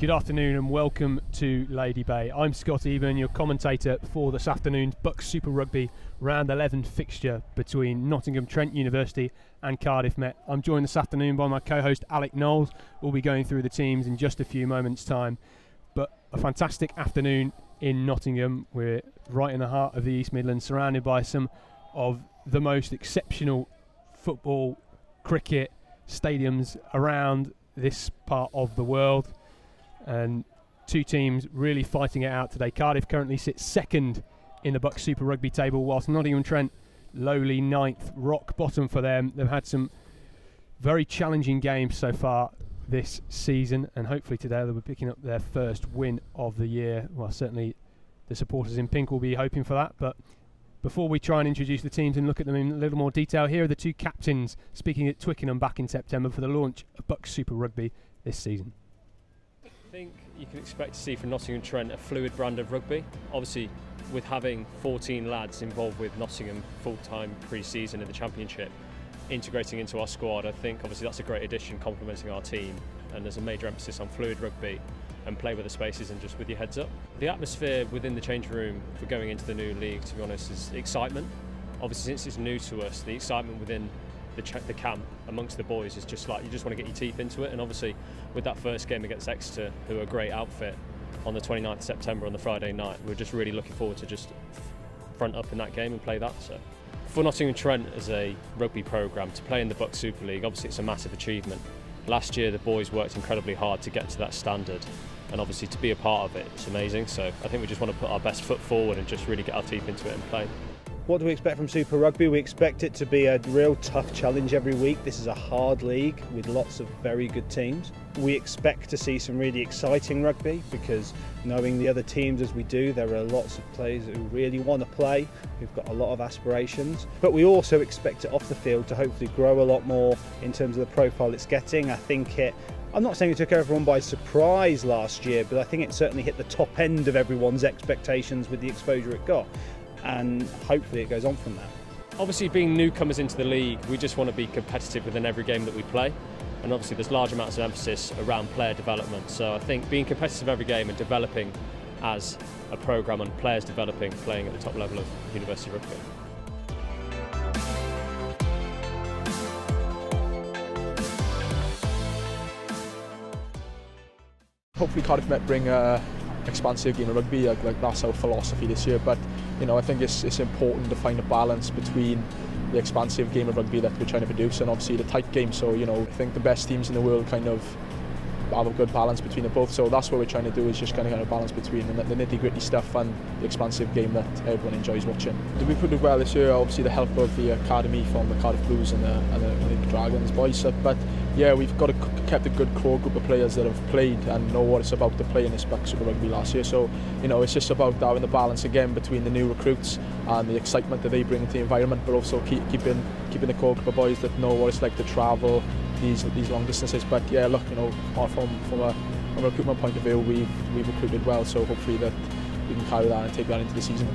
Good afternoon and welcome to Lady Bay. I'm Scott Eben, your commentator for this afternoon's BUCS Super Rugby Round 11 fixture between Nottingham, Trent University and Cardiff Met. I'm joined this afternoon by my co-host Alec Knowles. We'll be going through the teams in just a few moments' time. But a fantastic afternoon in Nottingham. We're right in the heart of the East Midlands, surrounded by some of the most exceptional football, cricket stadiums around this part of the world. And two teams really fighting it out today. Cardiff currently sits second in the BUCS Super Rugby table, whilst Nottingham Trent lowly ninth, rock bottom for them. They've had some very challenging games so far this season, and hopefully today they'll be picking up their first win of the year. Well, certainly the supporters in pink will be hoping for that. But before we try and introduce the teams and look at them in a little more detail, here are the two captains speaking at Twickenham back in September for the launch of BUCS Super Rugby this season. I think you can expect to see from Nottingham Trent a fluid brand of rugby. Obviously, with having 14 lads involved with Nottingham full-time pre-season in the Championship, integrating into our squad, I think obviously that's a great addition, complementing our team. And there's a major emphasis on fluid rugby and play with the spaces and just with your heads up. The atmosphere within the changing room for going into the new league, to be honest, is excitement. Obviously, since it's new to us, the excitement within the camp amongst the boys is just like you just want to get your teeth into it. And obviously with that first game against Exeter, who are a great outfit, on the 29th of September on the Friday night, we're just really looking forward to just front up in that game and play that. So for Nottingham Trent as a rugby programme to play in the BUCS Super League, obviously it's a massive achievement. Last year the boys worked incredibly hard to get to that standard, and obviously to be a part of it, it's amazing. So I think we just want to put our best foot forward and just really get our teeth into it and play. What do we expect from Super Rugby? We expect it to be a real tough challenge every week. This is a hard league with lots of very good teams. We expect to see some really exciting rugby because knowing the other teams as we do, there are lots of players who really want to play, who've got a lot of aspirations. But we also expect it off the field to hopefully grow a lot more in terms of the profile it's getting. I'm not saying it took everyone by surprise last year, but I think it certainly hit the top end of everyone's expectations with the exposure it got. And hopefully it goes on from there. Obviously, being newcomers into the league, we just want to be competitive within every game that we play, and obviously there's large amounts of emphasis around player development. So I think being competitive every game and developing as a programme and players developing, playing at the top level of university rugby. Hopefully Cardiff Met bring a expansive game of rugby, like that's our philosophy this year. But you know, I think it's important to find a balance between the expansive game of rugby that we're trying to produce and obviously the tight game. So you know, I think the best teams in the world kind of have a good balance between the both. So that's what we're trying to do, is just kind of get a balance between the nitty-gritty stuff and the expansive game that everyone enjoys watching. We put it well this year, obviously the help of the academy from the Cardiff Blues and the Dragons boys. But yeah, we've kept a good core group of players that have played and know what it's about to play in this BUCS Super Rugby last year. So you know, it's just about having the balance again between the new recruits and the excitement that they bring into the environment, but also keeping the core group of boys that know what it's like to travel these long distances. But yeah, look, you know, from a recruitment point of view, we've recruited well, so hopefully that we can carry that and take that into the season.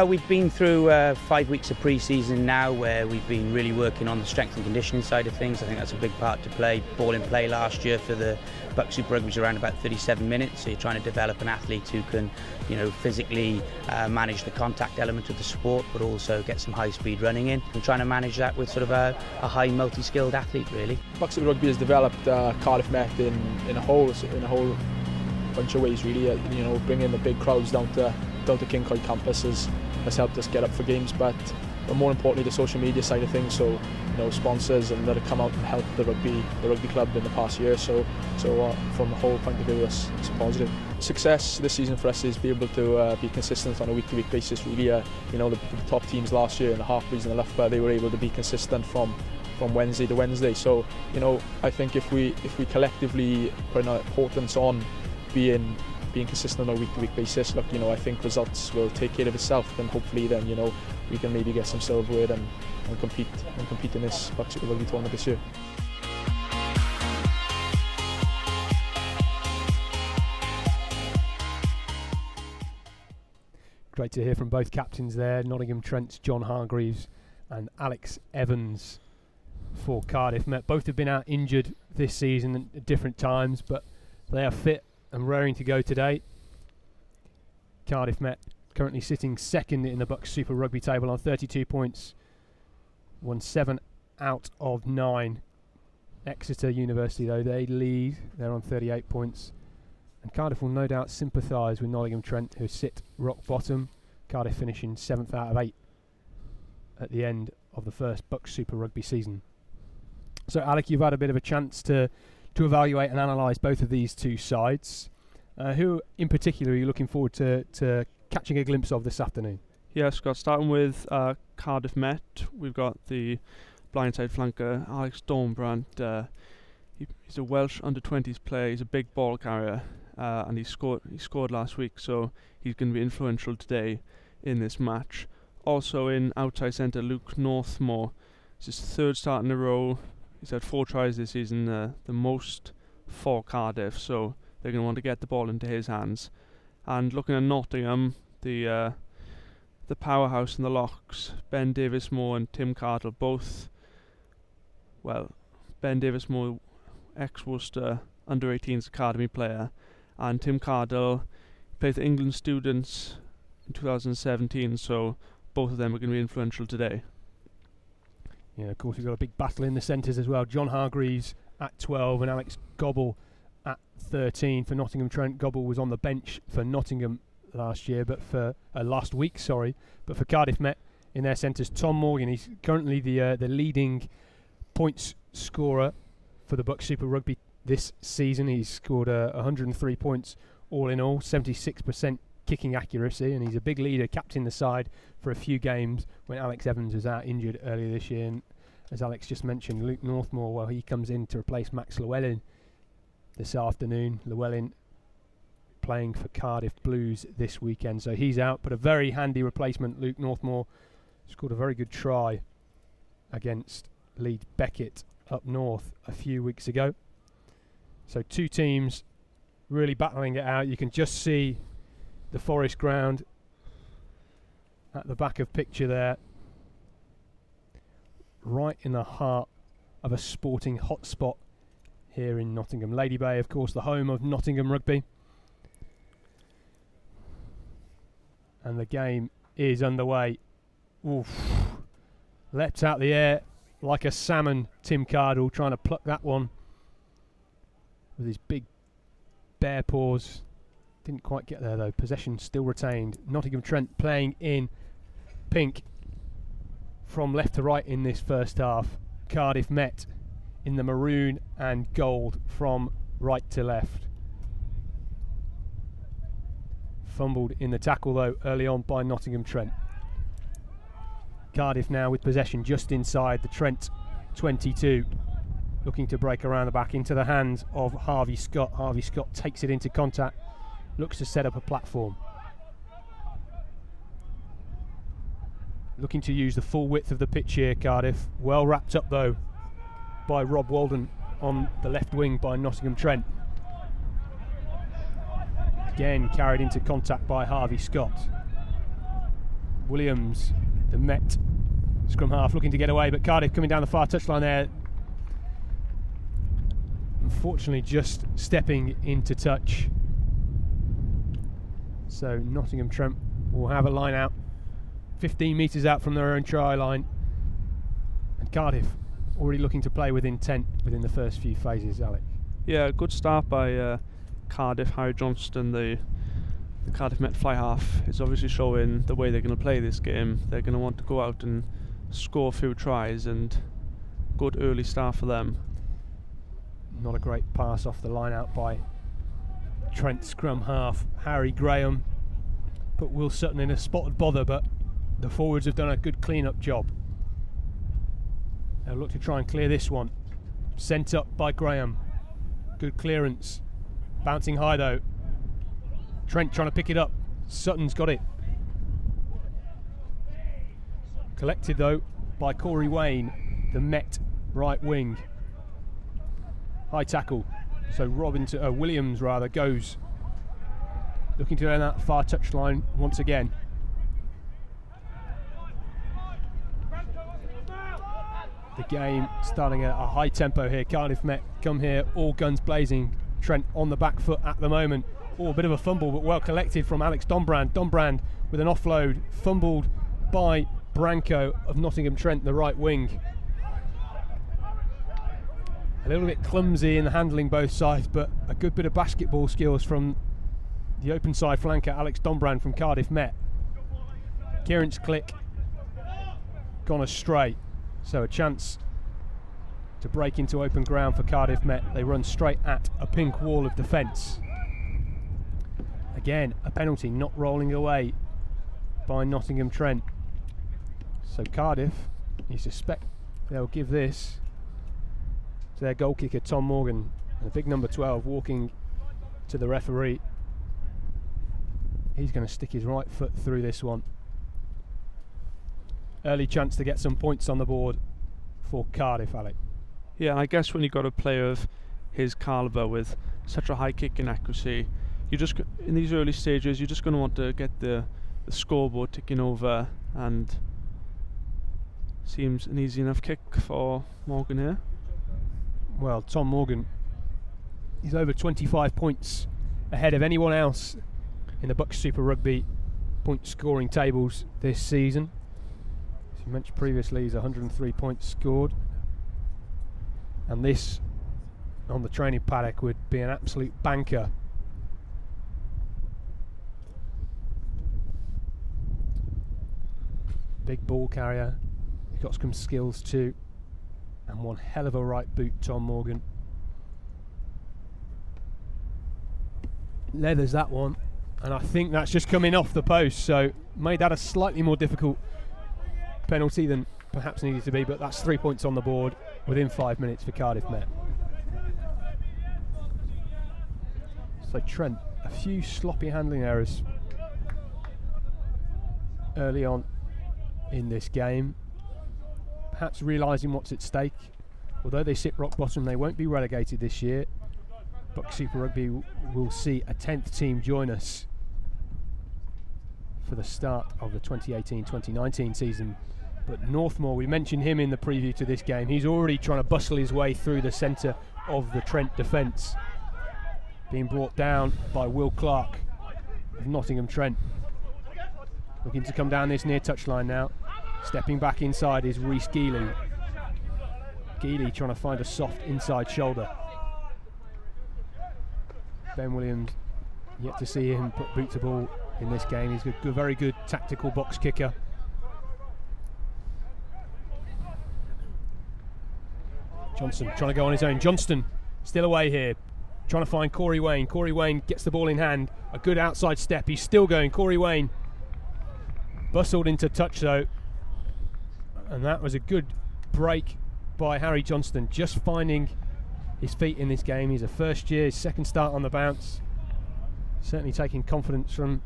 We've been through 5 weeks of pre-season now, where we've been really working on the strength and conditioning side of things. I think that's a big part to play. Ball in play last year for the BUCS Super Rugby was around about 37 minutes, so you're trying to develop an athlete who can, you know, physically manage the contact element of the sport, but also get some high-speed running in, and trying to manage that with sort of a high multi-skilled athlete, really. BUCS Super Rugby has developed Cardiff Met in a whole bunch of ways, really. You know, bringing the big crowds down to Kincoy campus has helped us get up for games, but more importantly the social media side of things. So you know, sponsors and that have come out and helped the rugby club in the past year. So from the whole point of view, it's positive. Success this season for us is be able to be consistent on a week-to-week basis. Really, you know, the top teams last year in the Hartleys and the Loughborough, they were able to be consistent from Wednesday to Wednesday. So you know, I think if we collectively put an importance on being consistent on a week-to-week basis, look, you know, I think results will take care of itself, and hopefully then, you know, we can maybe get some silverware and compete in this BUCS Super Rugby tournament this year. Great to hear from both captains there, Nottingham Trent's John Hargreaves and Alex Evans for Cardiff Met. Both have been out injured this season at different times, but they are fit and raring to go today. Cardiff Met currently sitting second in the BUCS Super Rugby table on 32 points, won 7 out of 9. Exeter University, though, they lead. They're on 38 points. And Cardiff will no doubt sympathise with Nottingham Trent, who sit rock bottom. Cardiff finishing 7th out of 8 at the end of the first BUCS Super Rugby season. So, Alec, you've had a bit of a chance to evaluate and analyse both of these two sides. Who in particular are you looking forward to catching a glimpse of this afternoon? Yeah, Scott, starting with Cardiff Met, we've got the blindside flanker Alex Dornbrandt. He's a Welsh under-20s player. He's a big ball carrier, and he scored last week, so he's going to be influential today in this match. Also in outside centre, Luke Northmore. It's his 3rd start in a row. He's had 4 tries this season, the most for Cardiff, so they're going to want to get the ball into his hands. And looking at Nottingham, the powerhouse in the locks, Ben Davis-Moore and Tim Cardle, both, well, Ben Davis-Moore, ex-Worcester under-18s academy player, and Tim Cardle played for England students in 2017, so both of them are going to be influential today. Yeah, of course, we've got a big battle in the centres as well. John Hargreaves at 12 and Alex Gobble at 13 for Nottingham Trent. Gobble was on the bench for Nottingham last week, but for Cardiff Met in their centres, Tom Morgan. He's currently the leading points scorer for the BUCS Super Rugby this season. He's scored 103 points all in all, 76% kicking accuracy, and he's a big leader, captain the side for a few games when Alex Evans was out injured earlier this year. And as Alex just mentioned, Luke Northmore, well, he comes in to replace Max Llewellyn this afternoon. Llewellyn playing for Cardiff Blues this weekend, so he's out, but a very handy replacement. Luke Northmore scored a very good try against Leeds Beckett up north a few weeks ago. So 2 teams really battling it out. You can just see the Forest ground at the back of picture there, right in the heart of a sporting hotspot here in Nottingham. Lady Bay, of course, the home of Nottingham Rugby. And the game is underway. Oof. Leapt out the air like a salmon, Tim Cardle, trying to pluck that one with his big bare paws. Didn't quite get there though. Possession still retained. Nottingham Trent playing in pink from left to right in this first half. Cardiff Met in the maroon and gold from right to left. Fumbled in the tackle though early on by Nottingham Trent. Cardiff now with possession just inside the Trent 22, looking to break around the back into the hands of Harvey Scott. Harvey Scott takes it into contact, looks to set up a platform. Looking to use the full width of the pitch here, Cardiff. Well wrapped up though by Rob Walden on the left wing by Nottingham Trent. Again carried into contact by Harvey Scott. Williams, the Met scrum half, looking to get away, but Cardiff coming down the far touchline there. Unfortunately just stepping into touch. So Nottingham Trent will have a line out 15 metres out from their own try line, and Cardiff already looking to play with intent within the first few phases. Alec? Yeah, good start by Cardiff. Harry Johnston, the Cardiff Met fly half, is obviously showing the way they're going to play this game. They're going to want to go out and score a few tries, and good early start for them. Not a great pass off the line out by Trent scrum half Harry Graham. Put Will Sutton in a spotted bother, but the forwards have done a good clean-up job. They'll look to try and clear this one. Sent up by Graham. Good clearance. Bouncing high though. Trent trying to pick it up. Sutton's got it. Collected though by Corey Wayne, the Met right wing. High tackle. So Williams rather goes looking to earn that far touchline once again. The game starting at a high tempo here. Cardiff Met come here all guns blazing, Trent on the back foot at the moment. Oh, a bit of a fumble, but well collected from Alex Dombrand. Dombrand with an offload, fumbled by Branco of Nottingham Trent, the right wing. A little bit clumsy in the handling both sides, but a good bit of basketball skills from the open side flanker Alex Dombrand from Cardiff Met. Kieran's click gone astray, so a chance to break into open ground for Cardiff Met. They run straight at a pink wall of defence. Again, a penalty not rolling away by Nottingham Trent. So Cardiff, you suspect they'll give this to their goal kicker Tom Morgan, and the big number 12 walking to the referee. He's going to stick his right foot through this one. Early chance to get some points on the board for Cardiff, Alec. Yeah, and I guess when you've got a player of his calibre with such a high kicking accuracy, you just, in these early stages, you're just going to want to get the scoreboard ticking over, and seems an easy enough kick for Morgan here. Well, Tom Morgan, he's over 25 points ahead of anyone else in the BUCS Super Rugby point scoring tables this season. As you mentioned previously, he's 103 points scored, and this on the training paddock would be an absolute banker. Big ball carrier, he's got some skills too, and one hell of a right boot, Tom Morgan. Leathers that one, and I think that's just coming off the post, so made that a slightly more difficult penalty than perhaps needed to be, but that's 3 points on the board within 5 minutes for Cardiff Met. So Trent, a few sloppy handling errors early on in this game, perhaps realising what's at stake. Although they sit rock bottom, they won't be relegated this year. BUCS Super Rugby will see a 10th team join us for the start of the 2018-2019 season. But Northmore, we mentioned him in the preview to this game, he's already trying to bustle his way through the centre of the Trent defence, being brought down by Will Clark of Nottingham Trent. Looking to come down this near touchline now. Stepping back inside is Rhys Geely. Geely trying to find a soft inside shoulder. Ben Williams, yet to see him put boot to ball in this game. He's a very good tactical box kicker. Johnson trying to go on his own. Johnston still away here, trying to find Corey Wayne. Corey Wayne gets the ball in hand. A good outside step. He's still going. Corey Wayne bustled into touch though, and that was a good break by Harry Johnston, just finding his feet in this game. He's a first year, his second start on the bounce, certainly taking confidence from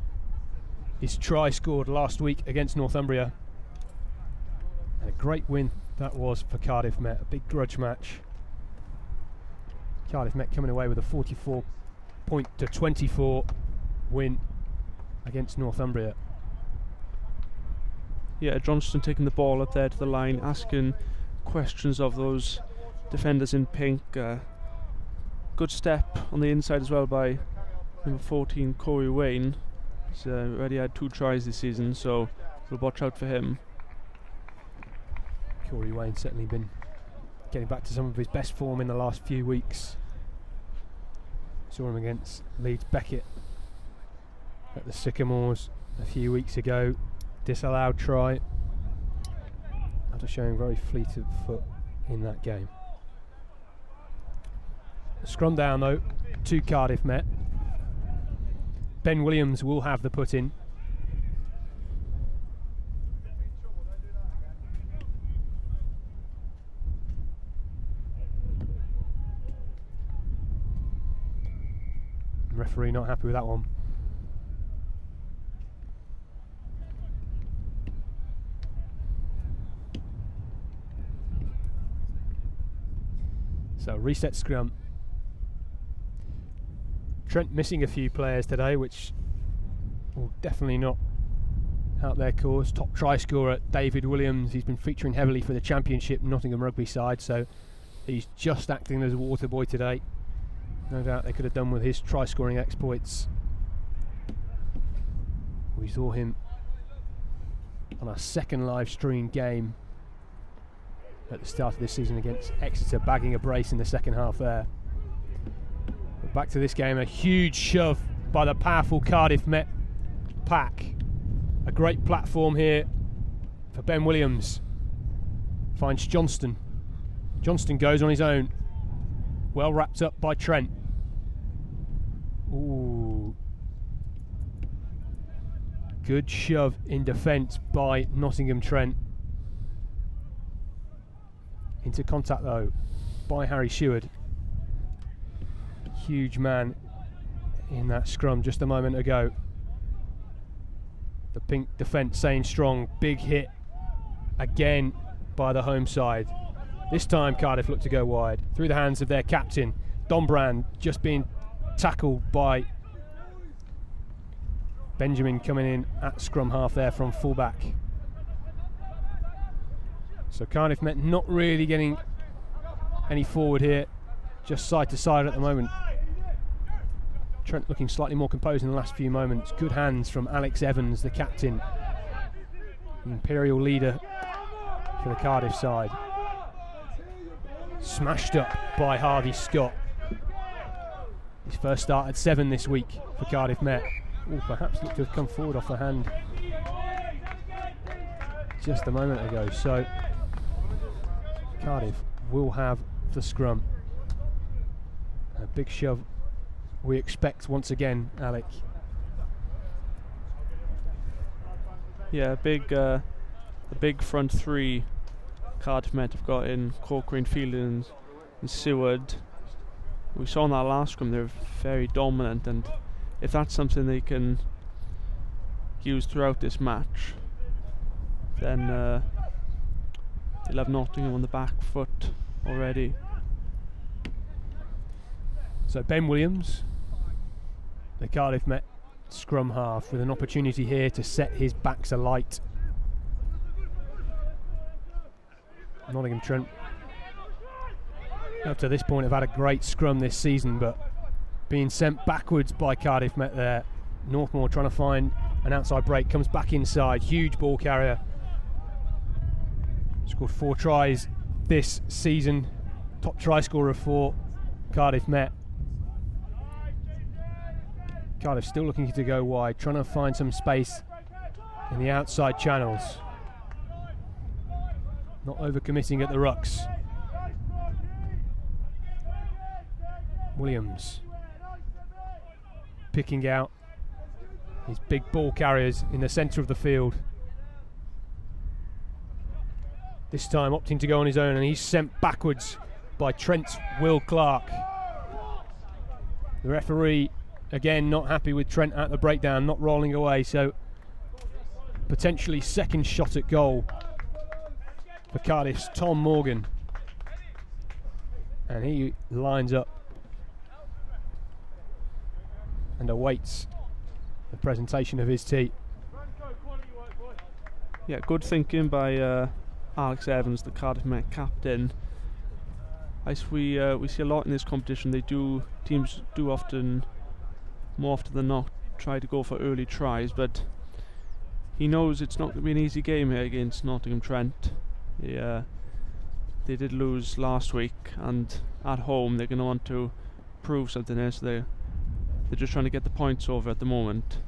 his try scored last week against Northumbria. And a great win that was for Cardiff Met, a big grudge match. Cardiff Met coming away with a 44-24 win against Northumbria. Yeah, Johnston taking the ball up there to the line, asking questions of those defenders in pink. Good step on the inside as well by number 14, Corey Wayne. He's already had 2 tries this season, so we'll watch out for him. Corey Wayne certainly been getting back to some of his best form in the last few weeks. Saw him against Leeds Beckett at the Sycamores a few weeks ago. Disallowed try after showing very fleet of foot in that game. Scrum down though to Cardiff Met. Ben Williams will have the put in. Referee not happy with that one. So reset scrum. Trent missing a few players today, which will definitely not help their cause. Top try scorer David Williams, he's been featuring heavily for the Championship Nottingham Rugby side, so he's just acting as a water boy today. No doubt they could have done with his try-scoring exploits. We saw him on our second live stream game at the start of this season against Exeter, bagging a brace in the second half there. But back to this game, a huge shove by the powerful Cardiff Met pack. A great platform here for Ben Williams. Finds Johnston. Johnston goes on his own. Well wrapped up by Trent. Ooh. Good shove in defence by Nottingham Trent. Into contact though by Harry Sheward. Huge man in that scrum just a moment ago. The pink defence staying strong. Big hit again by the home side. This time Cardiff look to go wide through the hands of their captain Dombrand, just being tackled by Benjamin, coming in at scrum half there from fullback. So Cardiff Met not really getting any forward here, just side to side at the moment. Trent looking slightly more composed in the last few moments. Good hands from Alex Evans, the captain, the imperial leader for the Cardiff side. Smashed up by Harvey Scott. His first start at 7 this week for Cardiff Met. Ooh, perhaps looked to have come forward off the hand just a moment ago. So Cardiff will have the scrum. A big shove we expect once again, Alec. Yeah, a big front three Cardiff Met have got in Corcoran, Fielding and Seward. We saw in that last scrum they're very dominant, and if that's something they can use throughout this match, then they'll have Nottingham on the back foot already. So Ben Williams, the Cardiff Met scrum half, with an opportunity here to set his backs alight. Nottingham Trent up to this point have had a great scrum this season, but being sent backwards by Cardiff Met there. Northmoor trying to find an outside break, comes back inside, huge ball carrier. Scored 4 tries this season, top try scorer for Cardiff Met. Cardiff still looking to go wide, trying to find some space in the outside channels. Not overcommitting at the rucks. Williams picking out his big ball carriers in the centre of the field. This time opting to go on his own, and he's sent backwards by Trent's Will Clark. The referee again not happy with Trent at the breakdown, not rolling away, so potentially second shot at goal for Cardiff's Tom Morgan. And he lines up and awaits the presentation of his tee. Yeah, good thinking by Alex Evans, the Cardiff Met captain. As we see a lot in this competition, teams do often, more often than not, try to go for early tries, but he knows it's not going to be an easy game here against Nottingham Trent. They did lose last week, and at home they're going to want to prove something here, so they're just trying to get the points over at the moment.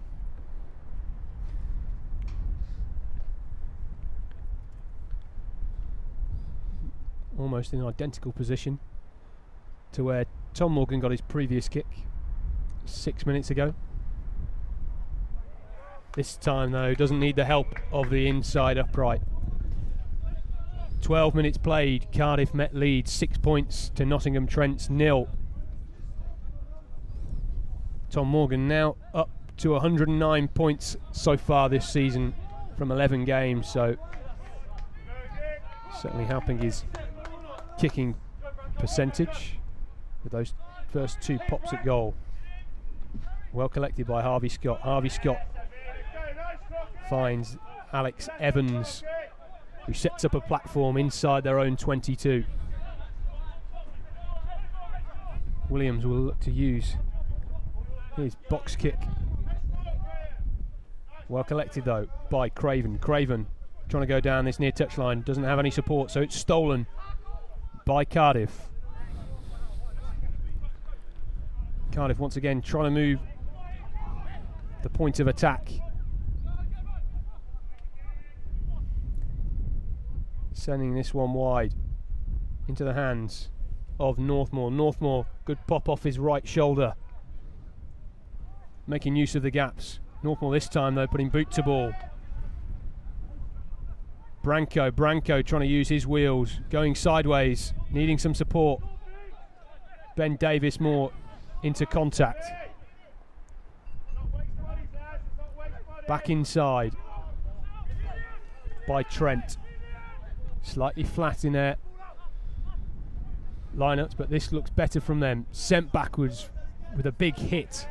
Almost in an identical position to where Tom Morgan got his previous kick 6 minutes ago. This time though doesn't need the help of the inside upright. 12 minutes played, Cardiff Met lead 6 points to Nottingham Trent's 0. Tom Morgan now up to 109 points so far this season from 11 games, so certainly helping his kicking percentage with those first 2 pops at goal. Well collected by Harvey Scott. Harvey Scott finds Alex Evans, who sets up a platform inside their own 22. Williams will look to use his box kick. Well collected though by Craven. Craven trying to go down this near touchline, doesn't have any support, so it's stolen by Cardiff. Cardiff once again trying to move the point of attack. Sending this one wide into the hands of Northmour. Northmour, good pop off his right shoulder, making use of the gaps. Northmour this time though putting boot to ball. Branco trying to use his wheels, going sideways, needing some support. Ben Davis-Moore into contact. Back inside by Trent. Slightly flat in their lineups, but this looks better from them. Sent backwards with a big hit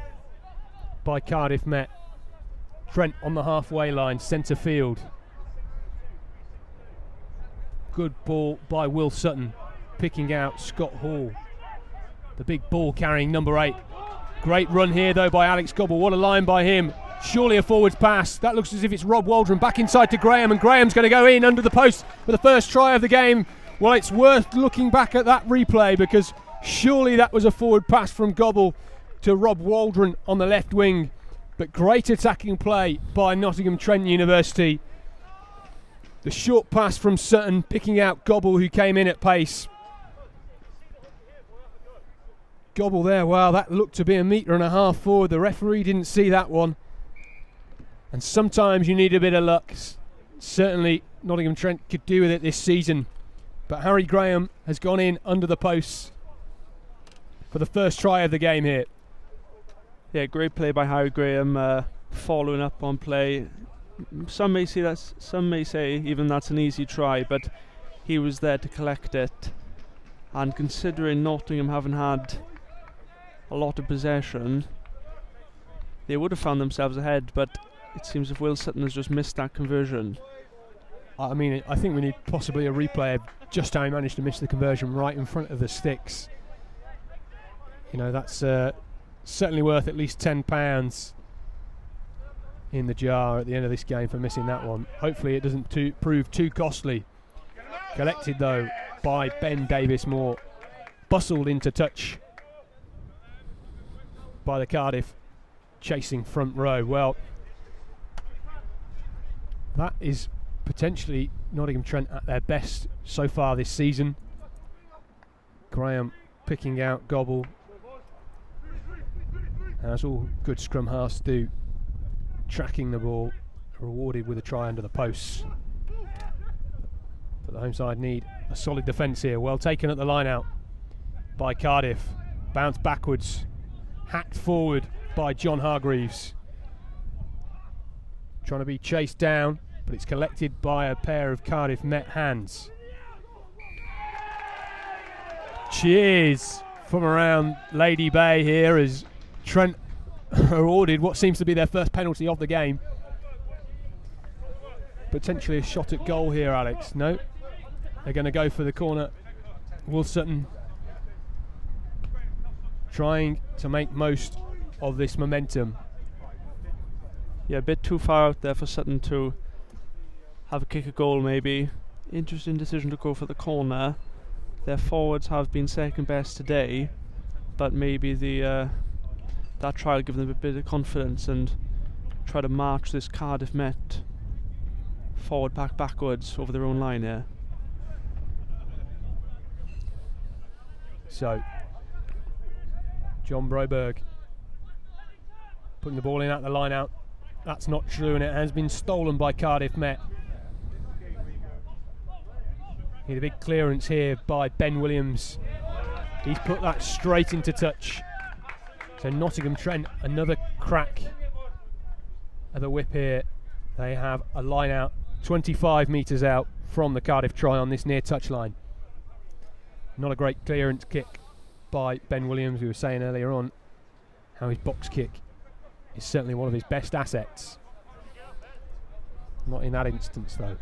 by Cardiff Met. Trent on the halfway line, centre field. Good ball by Will Sutton, picking out Scott Hall. The big ball carrying number 8. Great run here though by Alex Gobble. What a line by him. Surely a forwards pass. That looks as if it's Rob Waldron back inside to Graham, and Graham's going to go in under the post for the first try of the game. Well, it's worth looking back at that replay, because surely that was a forward pass from Gobble to Rob Waldron on the left wing. But great attacking play by Nottingham Trent University. The short pass from Sutton picking out Gobble, who came in at pace. Gobble there, wow, that looked to be 1.5 meters forward. The referee didn't see that one. And sometimes you need a bit of luck. Certainly Nottingham Trent could do with it this season. But Harry Graham has gone in under the posts for the first try of the game here. Yeah, great play by Harry Graham, following up on play. Some may say even that's an easy try, but he was there to collect it. And considering Nottingham haven't had a lot of possession, they would have found themselves ahead, but it seems if Will Sutton has just missed that conversion. I mean, I think we need possibly a replay of just how he managed to miss the conversion right in front of the sticks. You know, that's certainly worth at least £10 in the jar at the end of this game for missing that one. Hopefully it doesn't prove too costly. Collected though by Ben Davis-Moore. Bustled into touch by the Cardiff chasing front row. Well, that is potentially Nottingham Trent at their best so far this season. Graham picking out Gobble, as all good scrum halves do, tracking the ball, rewarded with a try under the posts. But the home side need a solid defence here. Well taken at the line out by Cardiff. Bounce backwards, hacked forward by John Hargreaves. Trying to be chased down, but it's collected by a pair of Cardiff Met hands. Cheers from around Lady Bay here as Trent are awarded what seems to be their first penalty of the game. Potentially a shot at goal here, Alex. No, they're going to go for the corner. Will Sutton trying to make most of this momentum. Yeah, a bit too far out there for Sutton to have a kick a goal maybe. Interesting decision to go for the corner. Their forwards have been second best today, but maybe that try will give them a bit of confidence and try to march this Cardiff Met forward backwards over their own line here. So John Broberg putting the ball in at the line out. That's not true, and it has been stolen by Cardiff Met. Need a big clearance here by Ben Williams. He's put that straight into touch. So Nottingham Trent, another crack at the whip here. They have a line out 25 metres out from the Cardiff try on this near touch line. Not a great clearance kick by Ben Williams. We were saying earlier on how his box kick is certainly one of his best assets. Not in that instance though.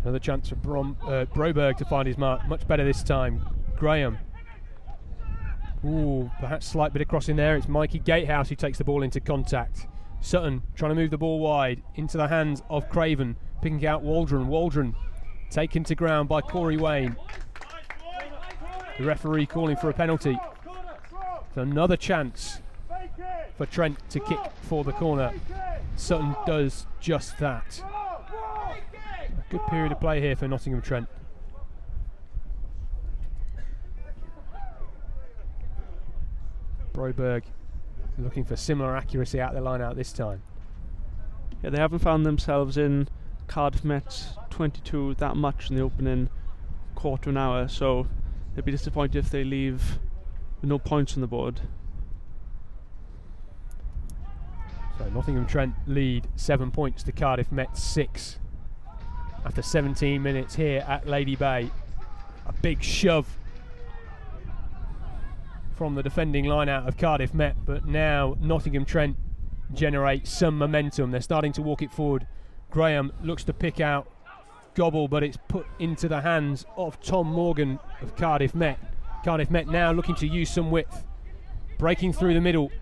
Another chance for Broberg to find his mark. Much better this time. Graham Ooh, perhaps slight bit of crossing there. It's Mikey Gatehouse who takes the ball into contact. Sutton trying to move the ball wide into the hands of Craven, picking out Waldron. Waldron taken to ground by Corey Wayne. The referee calling for a penalty. So another chance for Trent to kick for the corner. Sutton does just that. A good period of play here for Nottingham Trent. Broberg looking for similar accuracy out the line out this time. Yeah, they haven't found themselves in Cardiff Met's 22 that much in the opening quarter of an hour, so they'd be disappointed if they leave with no points on the board. So Nottingham Trent lead 7 points to Cardiff Met 6 after 17 minutes here at Lady Bay. A big shove from the defending line out of Cardiff Met, but now Nottingham Trent generate some momentum. They're starting to walk it forward. Graham looks to pick out Gobble, but it's put into the hands of Tom Morgan of Cardiff Met. Cardiff Met now looking to use some width, breaking through the middle.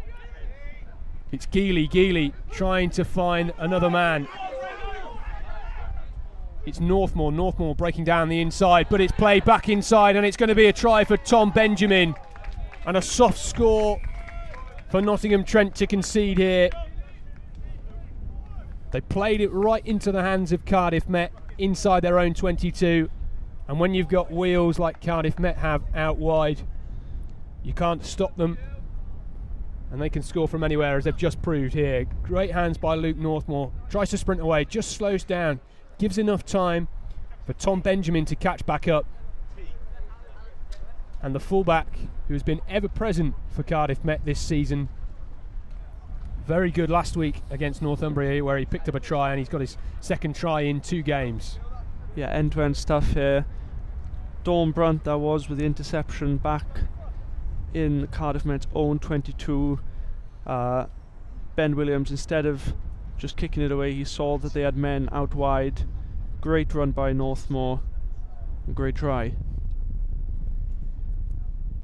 It's Geely trying to find another man. It's Northmore breaking down the inside, but it's played back inside, and it's going to be a try for Tom Benjamin. And a soft score for Nottingham Trent to concede here. They played it right into the hands of Cardiff Met inside their own 22. And when you've got wheels like Cardiff Met have out wide, you can't stop them. And they can score from anywhere, as they've just proved here. Great hands by Luke Northmore. Tries to sprint away, just slows down. Gives enough time for Tom Benjamin to catch back up. And the fullback, who's been ever present for Cardiff Met this season, very good last week against Northumbria, where he picked up a try, and he's got his second try in 2 games. Yeah, end-to-end stuff here. Dawn Brunt, that was, with the interception back in Cardiff Met's own 22. Ben Williams, instead of just kicking it away, he saw that they had men out wide. Great run by Northmore, great try.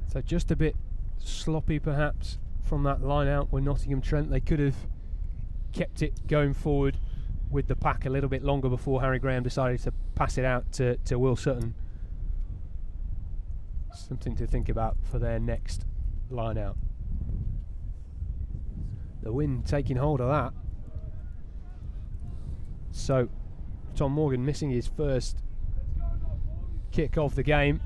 So just a bit sloppy perhaps from that line out with Nottingham Trent. They could have kept it going forward with the pack a little bit longer before Harry Graham decided to pass it out to Will Sutton. Something to think about for their next line out. The wind taking hold of that. So Tom Morgan missing his first kick of the game.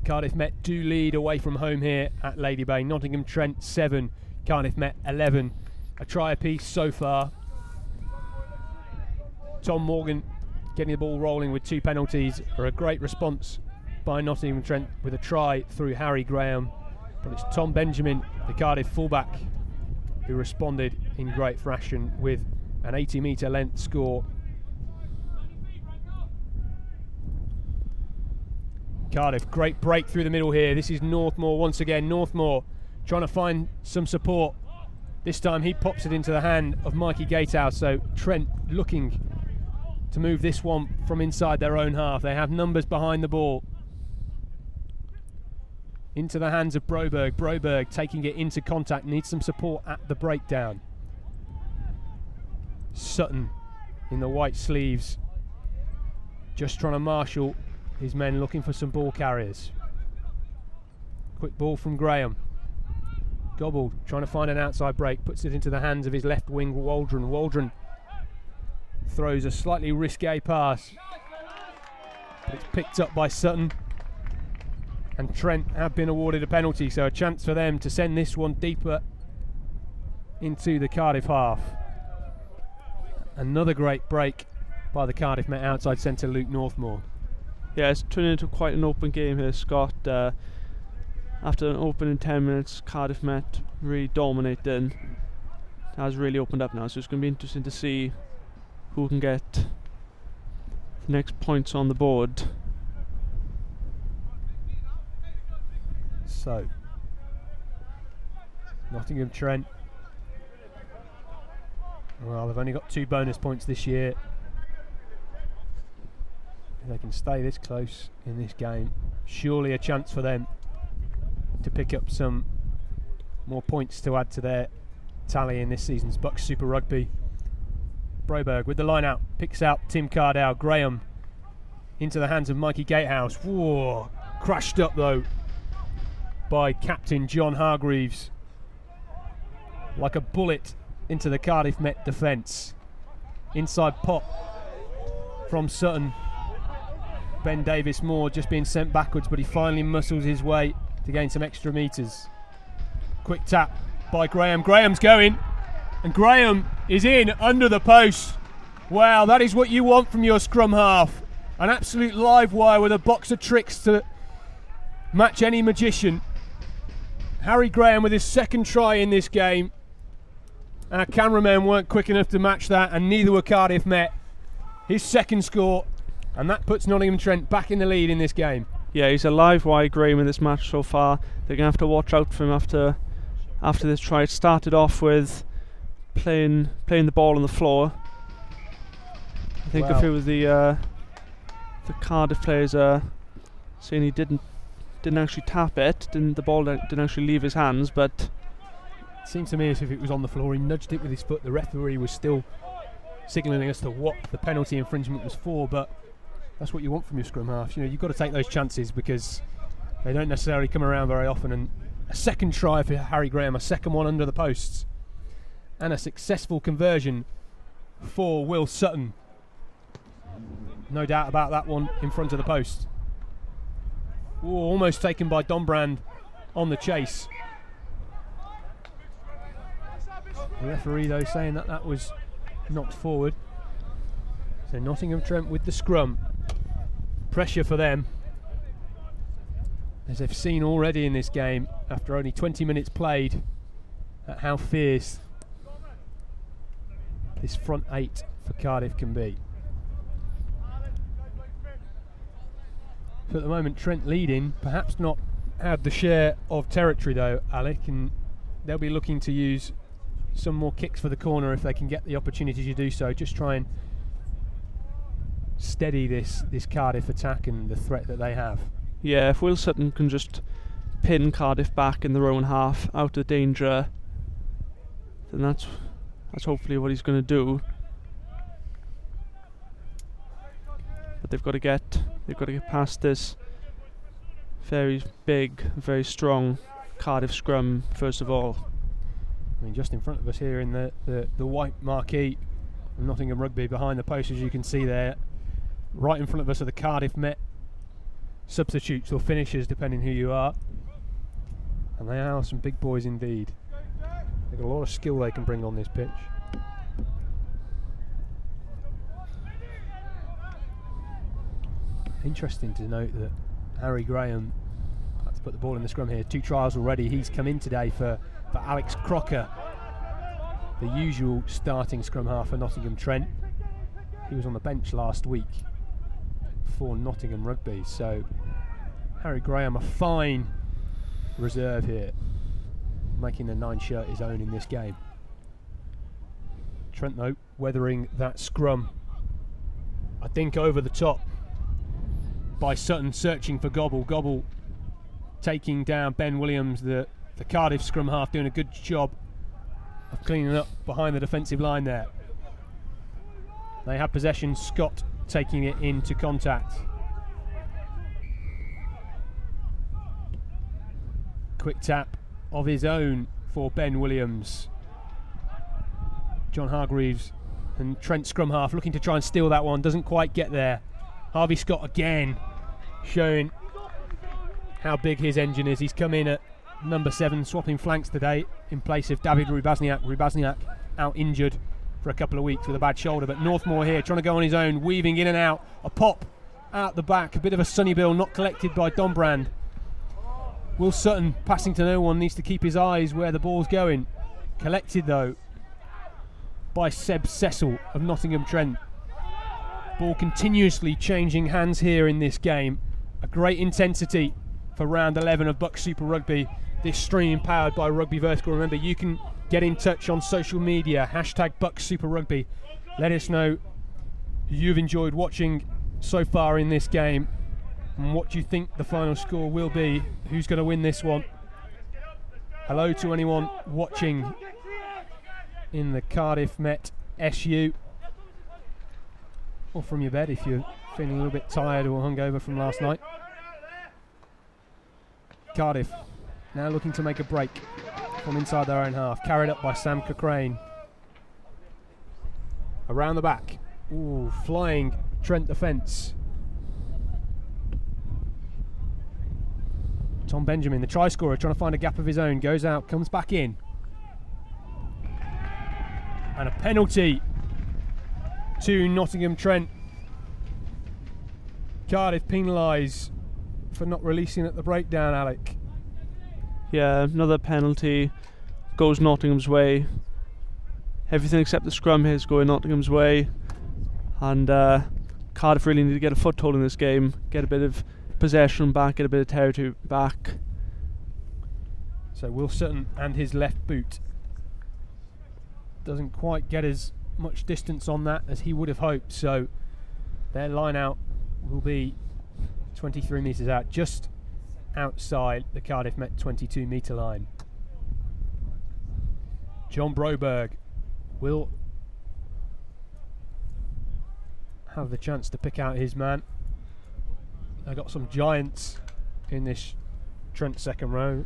Cardiff Met do lead away from home here at Lady Bay. Nottingham Trent 7, Cardiff Met 11. A try apiece so far. Tom Morgan getting the ball rolling with 2 penalties for a great response by Nottingham Trent with a try through Harry Graham. But it's Tom Benjamin, the Cardiff fullback, who responded in great fashion with an 80-metre length score. Cardiff, great break through the middle here. This is Northmore once again. Northmore trying to find some support. This time he pops it into the hand of Mikey Gatehouse. So Trent looking to move this one from inside their own half. They have numbers behind the ball. Into the hands of Broberg. Broberg taking it into contact. Needs some support at the breakdown. Sutton in the white sleeves, just trying to marshal his men, looking for some ball carriers. Quick ball from Graham. Gobbled, trying to find an outside break, puts it into the hands of his left wing, Waldron. Waldron throws a slightly risque pass, but it's picked up by Sutton. And Trent have been awarded a penalty, so a chance for them to send this one deeper into the Cardiff half. Another great break by the Cardiff Met outside centre Luke Northmore. Yeah, it's turned into quite an open game here, Scott. After an opening 10 minutes, Cardiff Met really dominating. It has really opened up now, so it's going to be interesting to see who can get the next points on the board. So, Nottingham Trent, well, they've only got 2 bonus points this year. If they can stay this close in this game, surely a chance for them to pick up some more points to add to their tally in this season's BUCS Super Rugby. Broberg with the line out, picks out Tim Cardell. Graham into the hands of Mikey Gatehouse. Whoa, crashed up though by captain John Hargreaves like a bullet into the Cardiff Met defence. Inside pop from Sutton. Ben Davis Moore just being sent backwards, but he finally muscles his way to gain some extra metres. Quick tap by Graham. Graham's going, and Graham is in under the post. Wow, that is what you want from your scrum half. An absolute live wire with a box of tricks to match any magician. Harry Graham with his second try in this game. Our cameramen weren't quick enough to match that, and neither were Cardiff Met. His second score, and that puts Nottingham Trent back in the lead in this game. Yeah, he's a live wire, Graham, in this match so far. They're going to have to watch out for him after this try. It started off with playing the ball on the floor. I think a few of the Cardiff players are saying he didn't actually tap it. The ball didn't actually leave his hands, but it seemed to me as if it was on the floor. He nudged it with his foot. The referee was still signalling as to what the penalty infringement was for, but that's what you want from your scrum half. You know, you've got to take those chances because they don't necessarily come around very often. And a second try for Harry Graham, a second one under the posts, and a successful conversion for Will Sutton. No doubt about that one in front of the post. Ooh, almost taken by Dombrand on the chase. The referee though saying that that was knocked forward. So Nottingham Trent with the scrum. Pressure for them, as they've seen already in this game after only 20 minutes played, at how fierce this front eight for Cardiff can be. So at the moment Trent leading, perhaps not had the share of territory though, Alec, and they'll be looking to use some more kicks for the corner if they can get the opportunity to do so. Just try and steady this Cardiff attack and the threat that they have. Yeah, if Will Sutton can just pin Cardiff back in their own half out of danger, then that's hopefully what he's going to do. But they've got to get past this very big, very strong Cardiff scrum first of all. I mean, just in front of us here in the white marquee of Nottingham Rugby behind the post, as you can see there, right in front of us are the Cardiff Met substitutes or finishers, depending who you are, and they are some big boys indeed. They've got a lot of skill they can bring on this pitch. Interesting to note that Harry Graham, let's put the ball in the scrum here, 2 trials already. He's come in today for Alex Crocker, the usual starting scrum half for Nottingham Trent. He was on the bench last week for Nottingham Rugby, so Harry Graham, a fine reserve here, making the 9 shirt his own in this game. Trent though weathering that scrum, I think over the top by Sutton, searching for Gobble. Gobble taking down Ben Williams, the Cardiff scrum half, doing a good job of cleaning up behind the defensive line there. They have possession, Scott taking it into contact. Quick tap of his own for Ben Williams. John Hargreaves and Trent scrum half looking to try and steal that one, doesn't quite get there. Harvey Scott again showing how big his engine is. He's come in at number 7, swapping flanks today in place of David Rubasniak. Rubasniak out injured for a couple of weeks with a bad shoulder, but Northmore here trying to go on his own, weaving in and out. A pop out the back, a bit of a sunny bill, not collected by Dombrand. Will Sutton, passing to no one, needs to keep his eyes where the ball's going. Collected though by Seb Cecil of Nottingham Trent. Ball continuously changing hands here in this game. A great intensity for round 11 of BUCS Super Rugby. This stream powered by Rugby Vertical. Remember, you can get in touch on social media, hashtag BUCS Super Rugby. Let us know who you've enjoyed watching so far in this game and what you think the final score will be. Who's going to win this one? Hello to anyone watching in the Cardiff Met SU, or from your bed if you're feeling a little bit tired or hungover from last night. Cardiff now looking to make a break from inside their own half, carried up by Sam Cochrane. Around the back, ooh, flying Trent defence. Tom Benjamin, the try scorer, trying to find a gap of his own, goes out, comes back in. And a penalty to Nottingham Trent. Cardiff penalised for not releasing at the breakdown, Alec. Yeah, another penalty goes Nottingham's way. Everything except the scrum here is going Nottingham's way. And Cardiff really need to get a foothold in this game, get a bit of possession back, get a bit of territory back. So Will Sutton and his left boot doesn't quite get as much distance on that as he would have hoped, so their line out will be 23 metres out, just outside the Cardiff Met 22 metre line. John Broberg will have the chance to pick out his man. I got some giants in this Trent second row,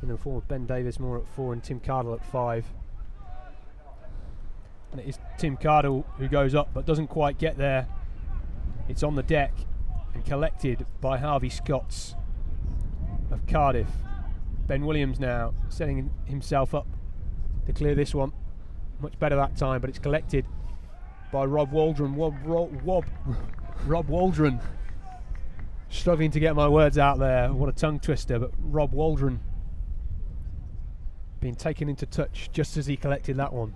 in the form of Ben Davis more at 4 and Tim Cardle at 5. And it is Tim Cardle who goes up but doesn't quite get there. It's on the deck and collected by Harvey Scotts of Cardiff. Ben Williams now setting himself up to clear this one. Much better that time, but it's collected by Rob Waldron. Rob Waldron. Struggling to get my words out there. What a tongue twister, but Rob Waldron being taken into touch just as he collected that one.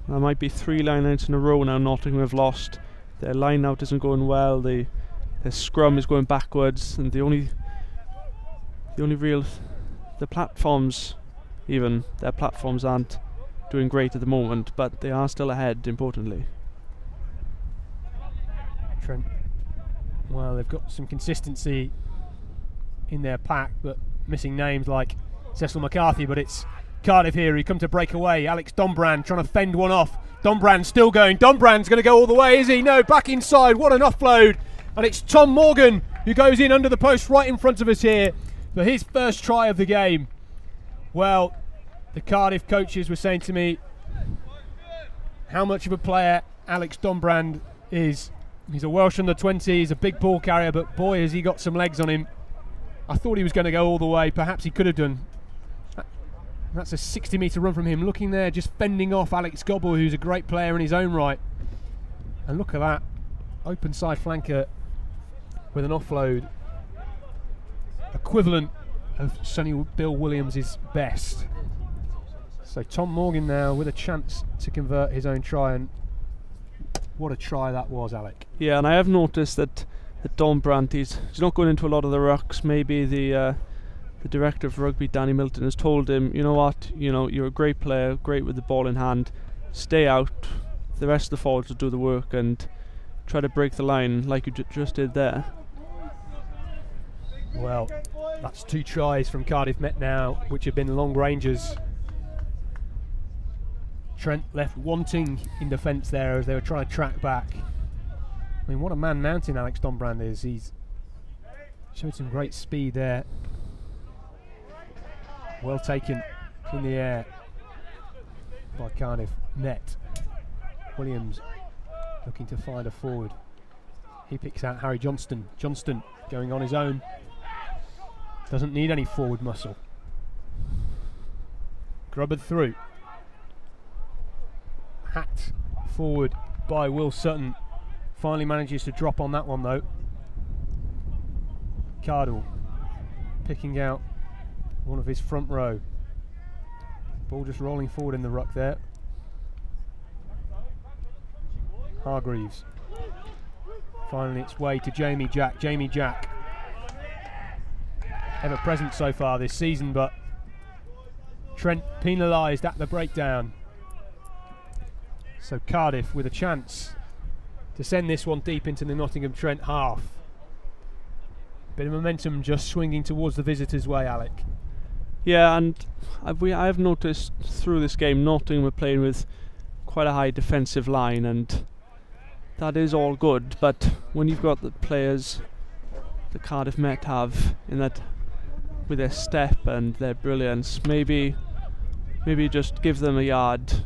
There might be 3 line-outs in a row now Nottingham have lost. Their line-out isn't going well, their scrum is going backwards, and the platforms, even, their platforms aren't doing great at the moment, but they are still ahead, importantly. Trent, well, they've got some consistency in their pack, but missing names like Cecil McCarthy, but it's Cardiff here who come to break away. Alex Dombrand trying to fend one off. Dombrand's still going. Dombrand's going to go all the way, is he? No, back inside. What an offload. And it's Tom Morgan who goes in under the post right in front of us here for his first try of the game. Well, the Cardiff coaches were saying to me how much of a player Alex Dombrand is. He's a Welsh under-20, he's a big ball carrier, but boy has he got some legs on him. I thought he was going to go all the way, perhaps he could have done. That's a 60-metre run from him, looking there, just fending off Alex Gobble, who's a great player in his own right. And look at that, open side flanker with an offload equivalent of Sonny Bill Williams' best. So Tom Morgan now with a chance to convert his own try, and what a try that was, Alec. Yeah, and I have noticed that Dombrand, he's not going into a lot of the rucks. Maybe the director of rugby, Danny Milton, has told him, you know what, you're a great player, great with the ball in hand, stay out, the rest of the forwards will do the work and try to break the line like you just did there. Well, that's 2 tries from Cardiff Met now, which have been long rangers. Trent left wanting in defence there as they were trying to track back. I mean, what a man mountain Alex Dombrand is. He's showed some great speed there. Well taken in the air by Cardiff Met. Williams looking to find a forward. He picks out Harry Johnston. Johnston going on his own. Doesn't need any forward muscle. Grubbered through. Hacked forward by Will Sutton. Finally manages to drop on that one though. Cardle picking out one of his front row. Ball just rolling forward in the ruck there. Hargreaves finding its way to Jamie Jack. Jamie Jack, ever present so far this season, but Trent penalised at the breakdown. So Cardiff with a chance to send this one deep into the Nottingham Trent half. Bit of momentum just swinging towards the visitors' way, Alec. Yeah, and I've noticed through this game Nottingham are playing with quite a high defensive line, and that is all good, but when you've got the players the Cardiff Met have in that, with their step and their brilliance, maybe just give them a yard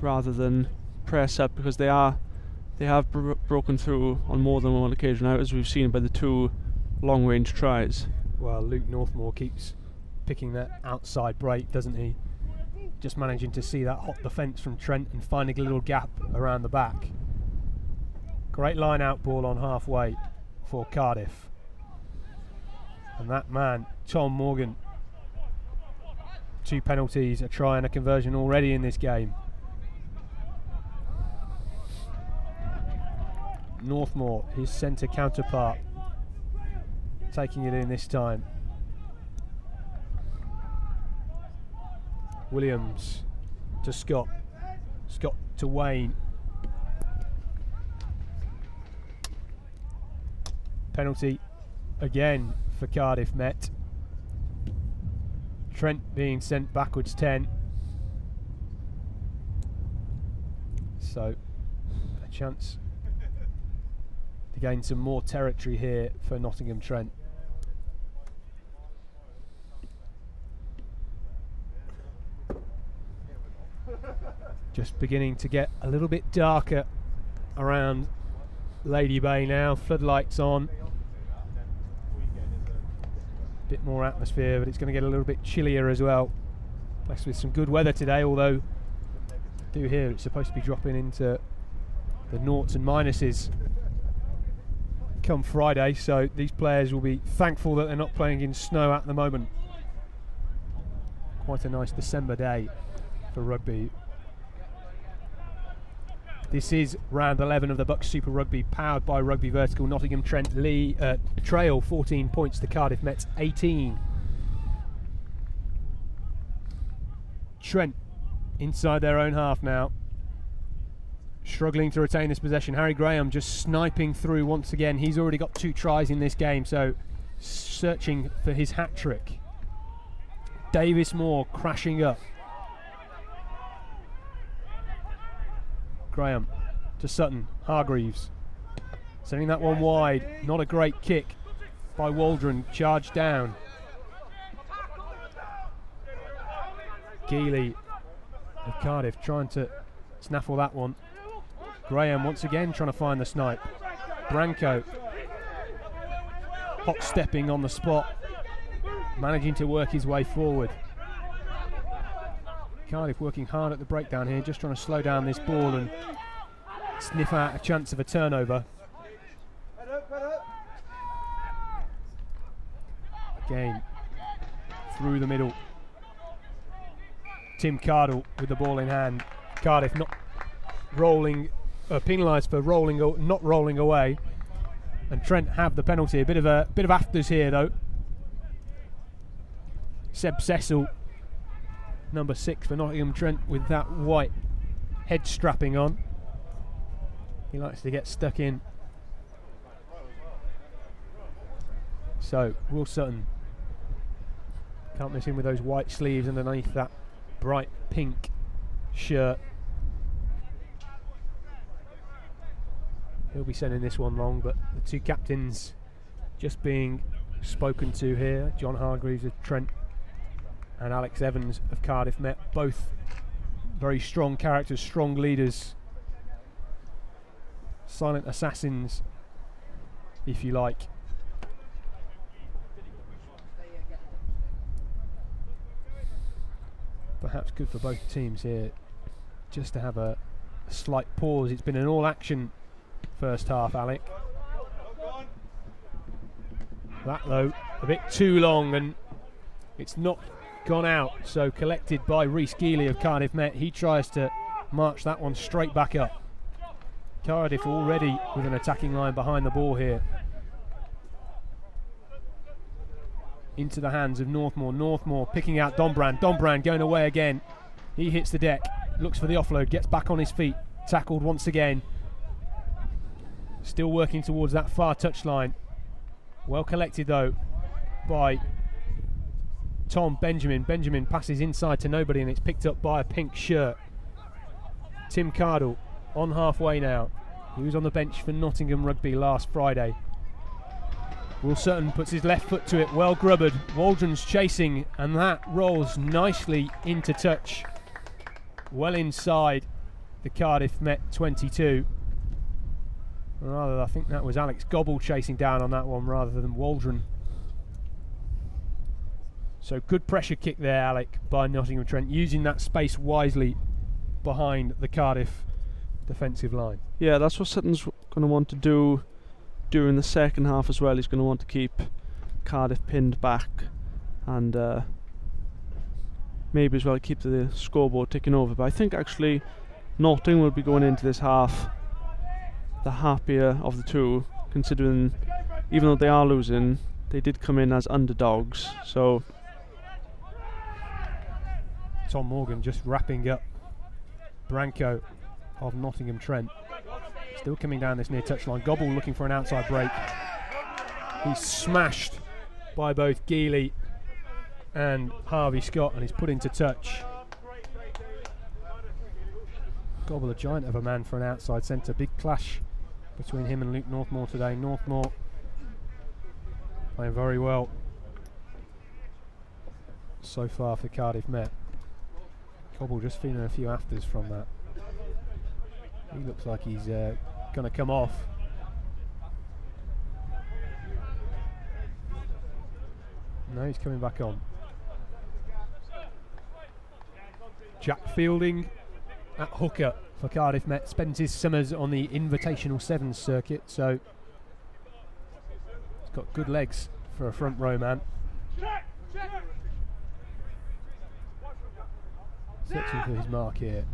rather than press up, because they have broken through on more than one occasion now, as we've seen by the 2 long-range tries. Well, Luke Northmore keeps picking that outside break, doesn't he? Just managing to see that hot defence from Trent and finding a little gap around the back. Great line-out ball on halfway for Cardiff. And that man, Tom Morgan, 2 penalties, a try and a conversion already in this game. Northmore, his centre counterpart, taking it in this time. Williams to Scott. Scott to Wayne. Penalty again for Cardiff Met. Trent being sent backwards 10. So a chance to gain some more territory here for Nottingham Trent. Just beginning to get a little bit darker around Lady Bay now. Floodlights on. Bit more atmosphere, but it's going to get a little bit chillier as well. Blessed with some good weather today, although I do hear it's supposed to be dropping into the noughts and minuses come Friday, so these players will be thankful that they're not playing in snow at the moment. Quite a nice December day for rugby. This is round 11 of the BUCS Super Rugby, powered by Rugby Vertical. Nottingham Trent trail 14 points to Cardiff Met's 18. Trent inside their own half now, struggling to retain this possession. Harry Graham just sniping through once again. He's already got 2 tries in this game, so searching for his hat-trick. Davis Moore crashing up. Graham to Sutton. Hargreaves sending that one wide. Not a great kick by Waldron. Charged down. Geely of Cardiff trying to snaffle that one. Graham once again trying to find the snipe. Branco hot stepping on the spot, managing to work his way forward. Cardiff working hard at the breakdown here, just trying to slow down this ball and sniff out a chance of a turnover. Again, through the middle. Tim Cardle with the ball in hand. Cardiff not rolling, penalised for not rolling away, and Trent have the penalty. A bit of afters here though. Seb Cecil, number 6 for Nottingham Trent, with that white head strapping on. He likes to get stuck in. So Will Sutton, can't miss him with those white sleeves underneath that bright pink shirt. He'll be sending this one long, but the 2 captains just being spoken to here. John Hargreaves of Trent and Alex Evans of Cardiff Met, both very strong characters, strong leaders, silent assassins, if you like. Perhaps good for both teams here just to have a slight pause. It's been an all-action first half, Alec. That though, a bit too long, and it's not gone out, so collected by Rhys Geely of Cardiff Met. He tries to march that one straight back up. Cardiff already with an attacking line behind the ball here. Into the hands of Northmore. Northmore picking out Dombrand. Dombrand going away again. He hits the deck, looks for the offload, gets back on his feet, tackled once again. Still working towards that far touchline. Well collected though by Tom Benjamin. Benjamin passes inside to nobody and it's picked up by a pink shirt. Tim Cardle on halfway now. He was on the bench for Nottingham Rugby last Friday. Will Sutton puts his left foot to it, well grubbered. Waldron's chasing and that rolls nicely into touch. Well inside the Cardiff Met 22. Rather, I think that was Alex Gobble chasing down on that one rather than Waldron. So good pressure kick there, Alec, by Nottingham Trent, using that space wisely behind the Cardiff defensive line. Yeah, that's what Sutton's going to want to do during the second half as well. He's going to want to keep Cardiff pinned back and maybe as well keep the scoreboard ticking over. But I think actually Nottingham will be going into this half the happier of the two, considering even though they are losing, they did come in as underdogs. So Tom Morgan just wrapping up Branco of Nottingham Trent. Still coming down this near touchline. Gobble looking for an outside break. He's smashed by both Geely and Harvey Scott and he's put into touch. Gobble, a giant of a man for an outside centre. Big clash between him and Luke Northmore today. Northmore playing very well so far for Cardiff Met. Gobble just feeling a few afters from that. He looks like he's going to come off. No, he's coming back on. Jack Fielding at hooker for Cardiff Met. Spends his summers on the Invitational Sevens circuit, so he's got good legs for a front row man. Searching for his mark here.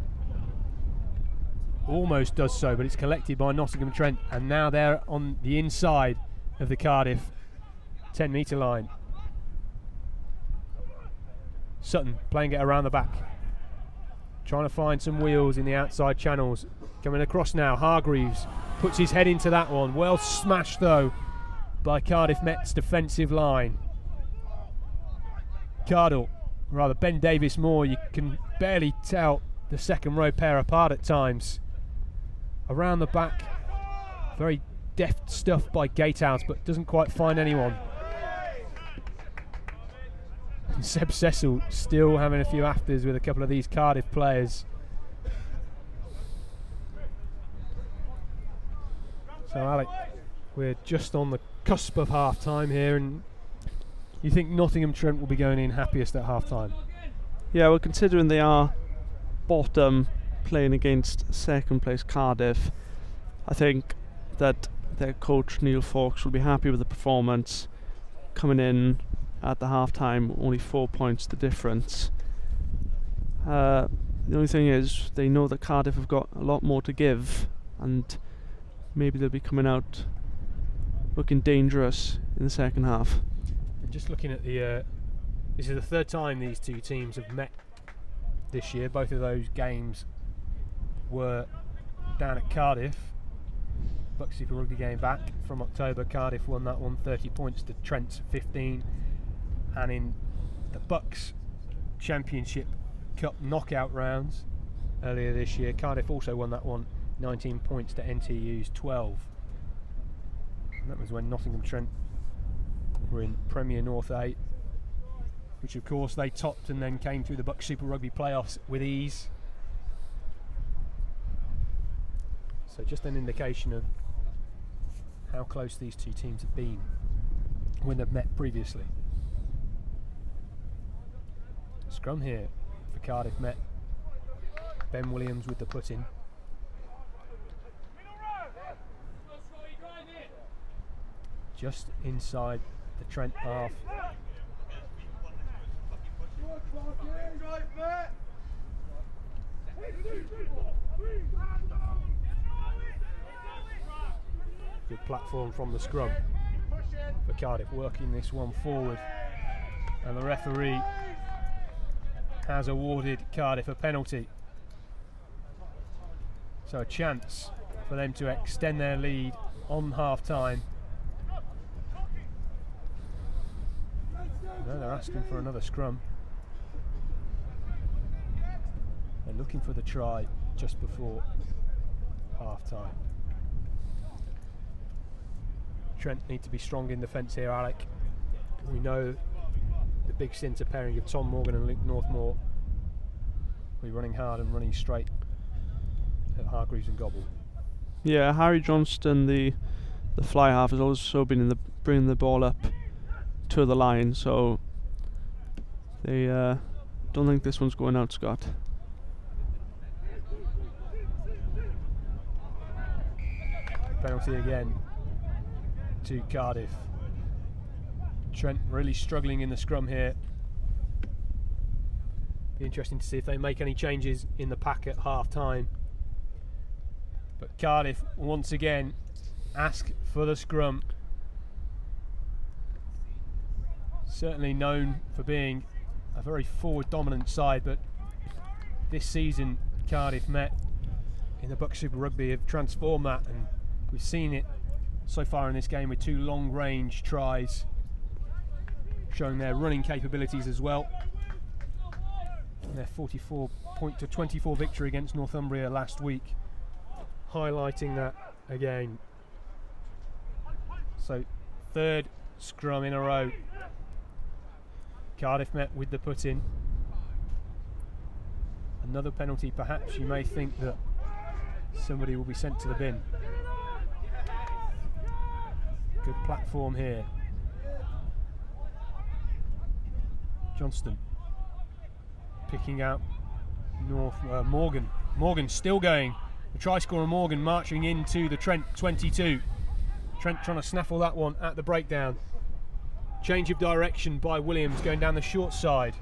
Almost does so, but it's collected by Nottingham Trent, and now they're on the inside of the Cardiff 10-metre line. Sutton playing it around the back, trying to find some wheels in the outside channels. Coming across now, Hargreaves puts his head into that one. Well smashed though by Cardiff Met's defensive line. Cardle, rather Ben Davis Moore, you can barely tell the second row pair apart at times. Around the back, very deft stuff by Gatehouse, but doesn't quite find anyone. And Seb Cecil still having a few afters with a couple of these Cardiff players. So Alec, we're just on the cusp of half time here, and you think Nottingham Trent will be going in happiest at half time? yeah, well, considering they are bottom playing against second place Cardiff, I think that their coach Neil Fawkes will be happy with the performance. Coming in at the half time, only 4 points the difference. The only thing is they know that Cardiff have got a lot more to give, and maybe they'll be coming out looking dangerous in the second half. And just looking at the this is the third time these two teams have met this year. Both of those games were down at Cardiff. BUCS Super Rugby game back from October. Cardiff won that one 30 points to Trent's 15, and in the BUCS Championship Cup knockout rounds earlier this year, Cardiff also won that one 19 points to NTU's 12. And that was when Nottingham Trent were in Premier North 8, which of course they topped and then came through the BUCS Super Rugby playoffs with ease. So just an indication of how close these two teams have been when they've met previously. Scrum here for Cardiff Met. Ben Williams with the put-in. Just inside the Trent half. Good platform from the scrum for Cardiff, working this one forward, and the referee has awarded Cardiff a penalty. So a chance for them to extend their lead on half time. No, they're asking for another scrum. They're looking for the try just before half-time. Trent need to be strong in defence here, Alec. We know the big centre pairing of Tom Morgan and Luke Northmore will be running hard and running straight at Hargreaves and Gobble. Yeah, Harry Johnston, the fly half, has also been in the bringing the ball up to the line, so they don't think this one's going out, Scott. Penalty again to Cardiff. Trent really struggling in the scrum here. Be interesting to see if they make any changes in the pack at half time. But Cardiff once again ask for the scrum. Certainly known for being a very forward dominant side, but this season Cardiff Met in the BUCS Super Rugby have transformed that, and we've seen it so far in this game with 2 long range tries, showing their running capabilities as well. And their 44-24 victory against Northumbria last week, highlighting that again. So 3rd scrum in a row. Cardiff Met with the put in. Another penalty, perhaps you may think that somebody will be sent to the bin. Good platform here. Johnston picking out Morgan. Morgan still going. The try scorer Morgan marching into the Trent 22. Trent trying to snaffle that one at the breakdown. Change of direction by Williams going down the short side.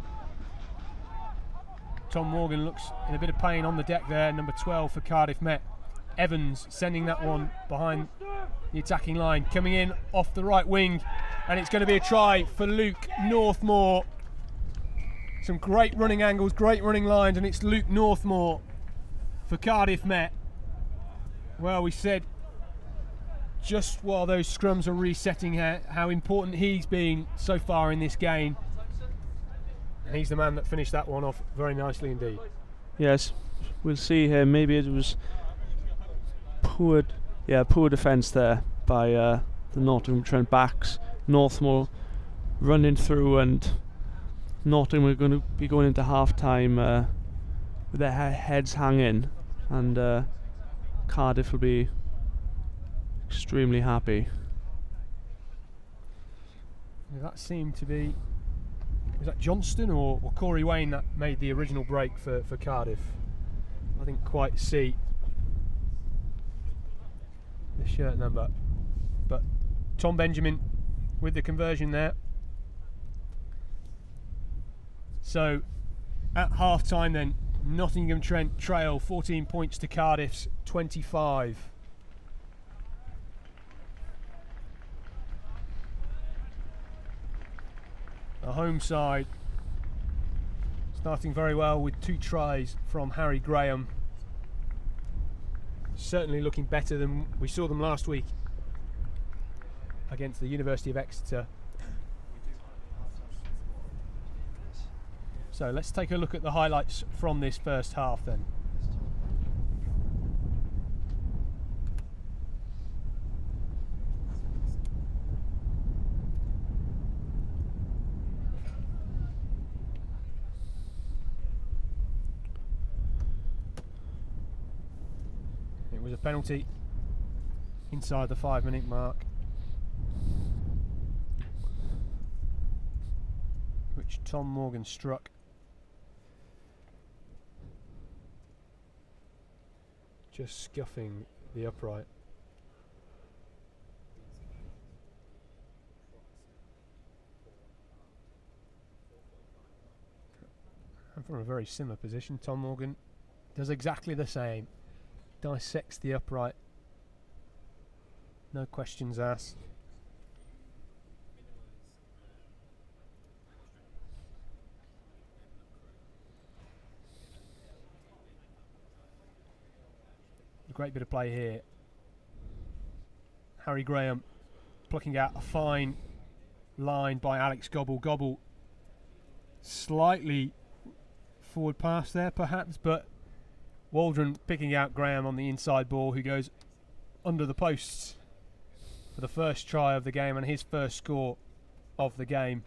Tom Morgan looks in a bit of pain on the deck there, number 12 for Cardiff Met. Evans sending that one behind the attacking line, coming in off the right wing, and it's going to be a try for Luke Northmore. Some great running angles, great running lines, and it's Luke Northmore for Cardiff Met. Well, we said just while those scrums are resetting how important he's been so far in this game, and he's the man that finished that one off very nicely indeed. Yes, we'll see here. Maybe it was poor defence there by the Nottingham Trent backs. Northmore running through, and Nottingham are going to be going into half time with their heads hanging, and Cardiff will be extremely happy. That seemed to be, was that Johnston or Corey Wayne that made the original break for Cardiff? I didn't quite see the shirt number, but Tom Benjamin with the conversion there. So at half time then, Nottingham Trent trail 14 points to Cardiff's 25. The home side starting very well with 2 tries from Harry Graham. Certainly looking better than we saw them last week against the University of Exeter. So let's take a look at the highlights from this first half then. It was a penalty inside the 5-minute mark, which Tom Morgan struck. Just scuffing the upright. And from a very similar position, Tom Morgan does exactly the same. Dissects the upright. No questions asked. A great bit of play here. Harry Graham plucking out a fine line by Alex Gobble. Gobble slightly forward pass there perhaps, but Waldron picking out Graham on the inside ball, who goes under the posts for the first try of the game and his first score of the game.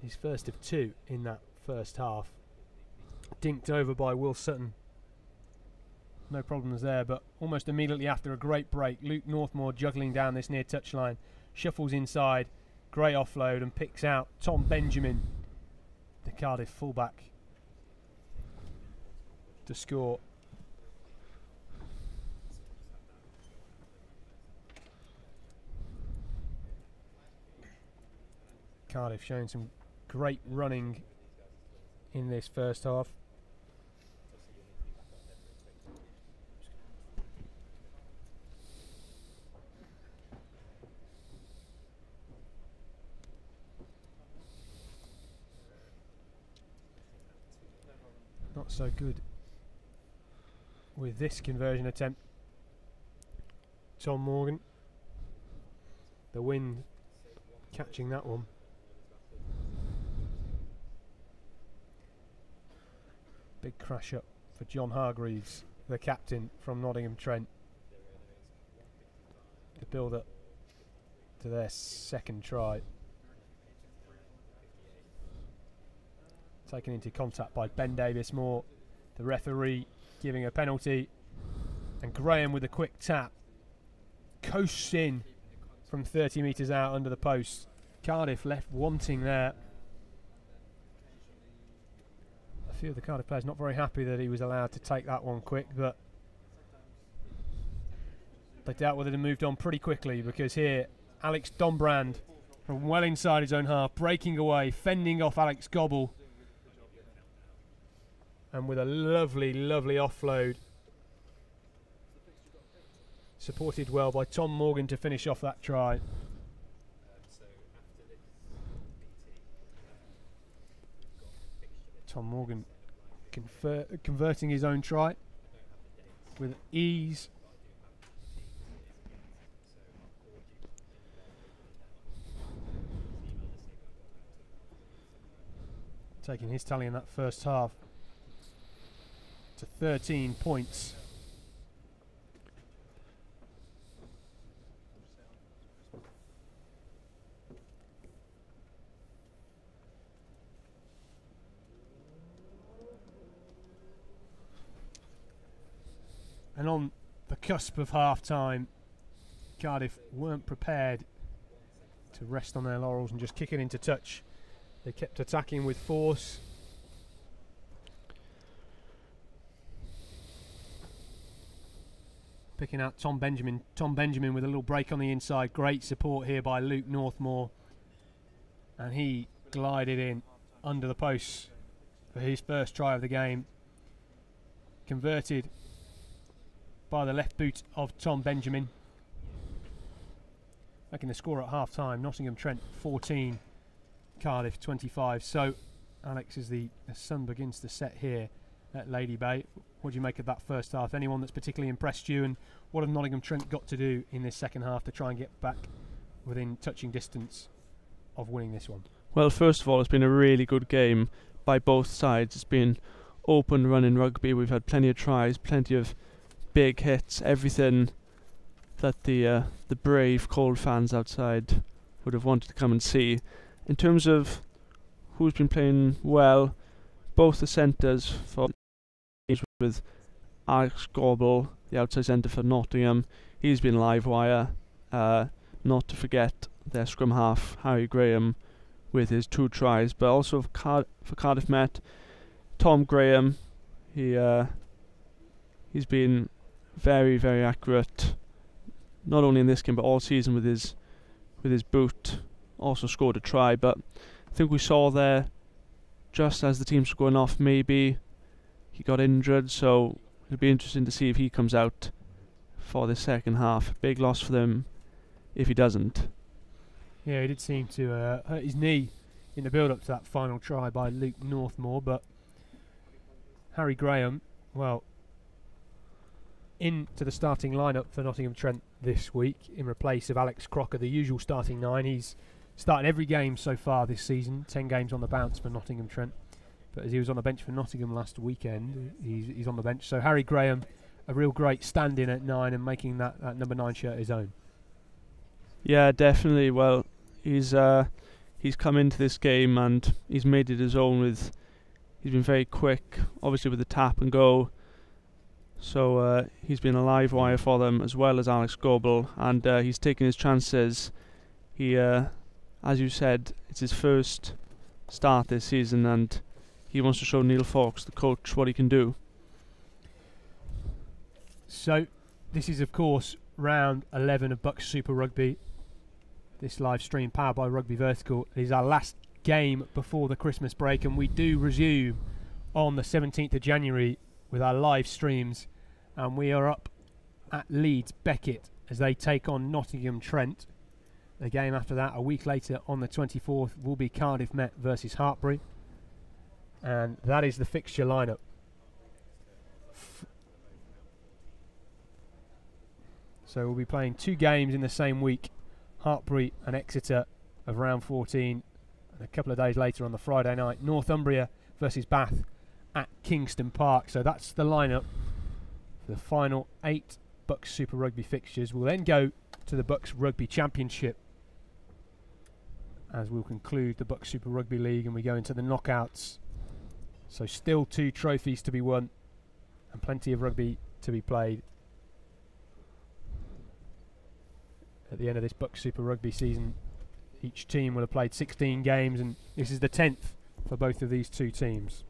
His first of 2 in that first half. Dinked over by Will Sutton. No problems there, but almost immediately after a great break, Luke Northmore juggling down this near touchline, shuffles inside, great offload, and picks out Tom Benjamin, the Cardiff fullback, to score. Cardiff showing some great running in this first half. Not so good with this conversion attempt. Tom Morgan, the wind catching that one. Big crash up for John Hargreaves, the captain from Nottingham Trent. The build up to their second try. Taken into contact by Ben Davis-Moore, the referee giving a penalty, and Graham with a quick tap coasts in from 30 metres out under the post. Cardiff left wanting there. A few of the Cardiff players not very happy that he was allowed to take that one quick, but they dealt with it and moved on pretty quickly, because here Alex Dombrand from well inside his own half, breaking away, fending off Alex Gobble, and with a lovely, lovely offload, supported well by Tom Morgan to finish off that try. Tom Morgan converting his own try with ease. Taking his tally in that first half to 13 points. And on the cusp of half-time, Cardiff weren't prepared to rest on their laurels and just kick it into touch. They kept attacking with force. Picking out Tom Benjamin. Tom Benjamin with a little break on the inside. Great support here by Luke Northmore. And he glided in under the posts for his first try of the game. Converted by the left boot of Tom Benjamin. Making the score at half time. Nottingham Trent 14, Cardiff 25. So Alex, as the sun begins to set here at Lady Bay, what do you make of that first half? Anyone that's particularly impressed you, and what have Nottingham Trent got to do in this second half to try and get back within touching distance of winning this one? Well, first of all, it's been a really good game by both sides. It's been open running rugby. We've had plenty of tries, plenty of big hits, everything that the brave cold fans outside would have wanted to come and see. In terms of who's been playing well, both the centres for with Alex Gobble, the outside centre for Nottingham, he's been live wire. Not to forget their scrum half Harry Graham with his 2 tries, but also for Cardiff Met, Tom Graham, he's been very, very accurate, not only in this game but all season with his boot. Also scored a try, but I think we saw there, just as the teams were going off, maybe he got injured, so it'll be interesting to see if he comes out for the second half. Big loss for them if he doesn't. Yeah, he did seem to hurt his knee in the build-up to that final try by Luke Northmore, but Harry Graham, well, into the starting lineup for Nottingham Trent this week in replace of Alex Crocker, the usual starting 9. He's started every game so far this season, 10 games on the bounce for Nottingham Trent. But as he was on the bench for Nottingham last weekend, he's on the bench. So Harry Graham, a real great stand-in at 9 and making that number 9 shirt his own. Yeah, definitely. Well, he's come into this game and he's made it his own. He's been very quick, obviously with the tap and go. So he's been a live wire for them, as well as Alex Goebel, and he's taking his chances. He, as you said, it's his first start this season, and he wants to show Neil Fawkes, the coach, what he can do. So this is, of course, round 11 of BUCS Super Rugby. This live stream, powered by Rugby Vertical, is our last game before the Christmas break, and we do resume on the 17th of January with our live streams, and we are up at Leeds Beckett as they take on Nottingham Trent. The game after that, a week later on the 24th, will be Cardiff Met versus Hartpury, and that is the fixture lineup. So we'll be playing 2 games in the same week, Hartpury and Exeter of round 14, and a couple of days later on the Friday night, Northumbria versus Bath at Kingston Park. So that's the lineup for the final 8 BUCS Super Rugby fixtures. We'll then go to the BUCS Rugby Championship as we'll conclude the BUCS Super Rugby League and we go into the knockouts. So still 2 trophies to be won and plenty of rugby to be played at the end of this BUCS Super Rugby season. Each team will have played 16 games, and this is the 10th for both of these 2 teams.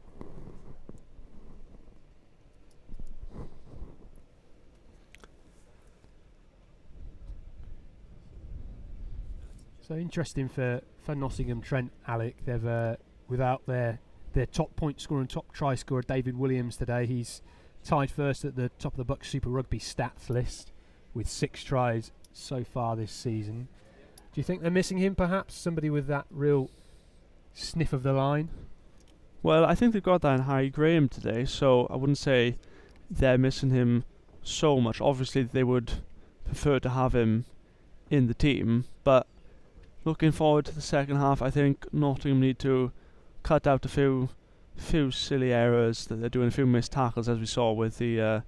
So interesting for Nottingham Trent, Alec. They've without their top point scorer and top try scorer David Williams today. He's tied first at the top of the BUCS Super Rugby stats list with 6 tries so far this season. Do you think they're missing him, perhaps? Somebody with that real sniff of the line? Well, I think they've got that in Harry Graham today, so I wouldn't say they're missing him so much. Obviously, they would prefer to have him in the team, but looking forward to the second half, I think Nottingham need to cut out a few silly errors that they're doing, a few missed tackles, as we saw with the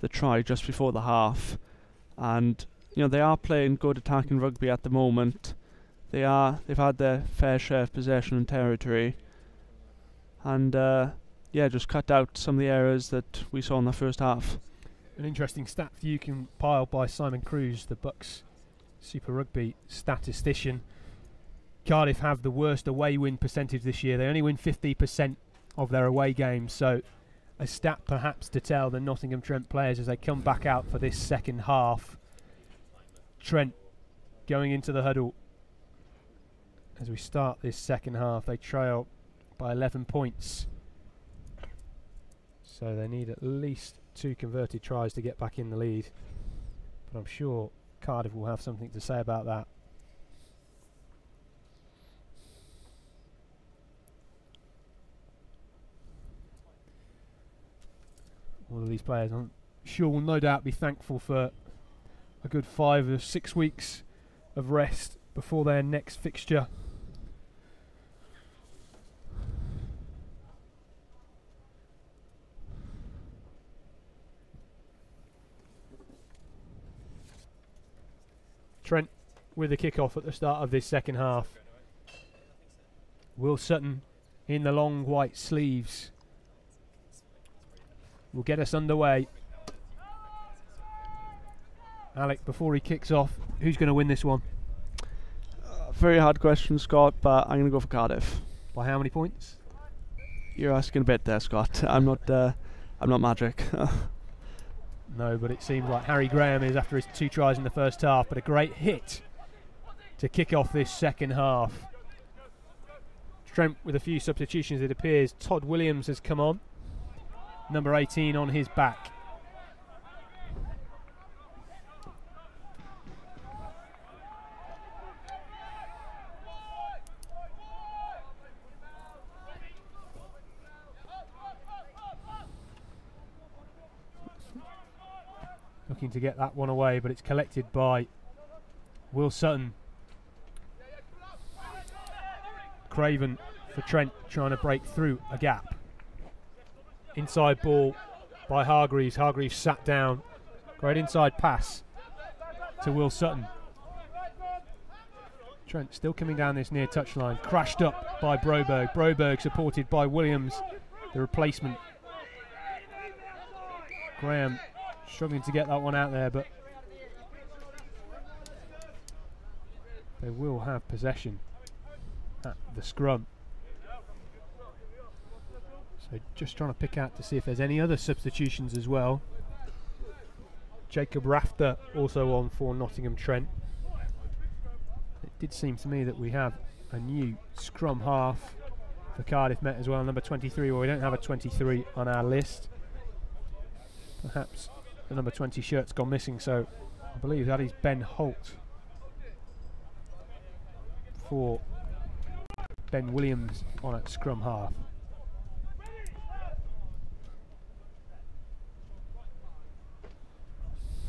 try just before the half. And they are playing good attacking rugby at the moment. They've had their fair share of possession and territory, and just cut out some of the errors that we saw in the first half. An interesting stat view compiled by Simon Cruz, the BUCS Super Rugby statistician. Cardiff have the worst away win percentage this year. They only win 50% of their away games, so a stat perhaps to tell the Nottingham Trent players as they come back out for this second half. Trent going into the huddle as we start this second half. They trail by 11 points, so they need at least 2 converted tries to get back in the lead, but I'm sure Cardiff will have something to say about that. All of these players, I'm sure, will no doubt be thankful for a good 5 or 6 weeks of rest before their next fixture. Trent with the kick-off at the start of this second half. Will Sutton in the long white sleeves will get us underway. Alec, before he kicks off, who's going to win this one? Very hard question, Scott, but I'm going to go for Cardiff. By how many points? You're asking a bit there, Scott. I'm not magic. No, but it seems like Harry Graham is after his 2 tries in the first half, but a great hit to kick off this second half. Trent with a few substitutions, it appears. Todd Williams has come on, number 18 on his back. Looking to get that one away, but it's collected by Will Sutton. Craven for Trent, trying to break through a gap. Inside ball by Hargreaves. Hargreaves sat down. Great inside pass to Will Sutton. Trent still coming down this near touchline. Crashed up by Broberg. Broberg supported by Williams, the replacement. Graham struggling to get that one out there, but they will have possession at the scrum. So just trying to pick out to see if there's any other substitutions as well. Jacob Rafter also on for Nottingham Trent. It did seem to me that we have a new scrum half for Cardiff Met as well, number 23. Well, we don't have a 23 on our list. Perhaps the number 20 shirt's gone missing, so I believe that is Ben Holt for Ben Williams on at scrum half.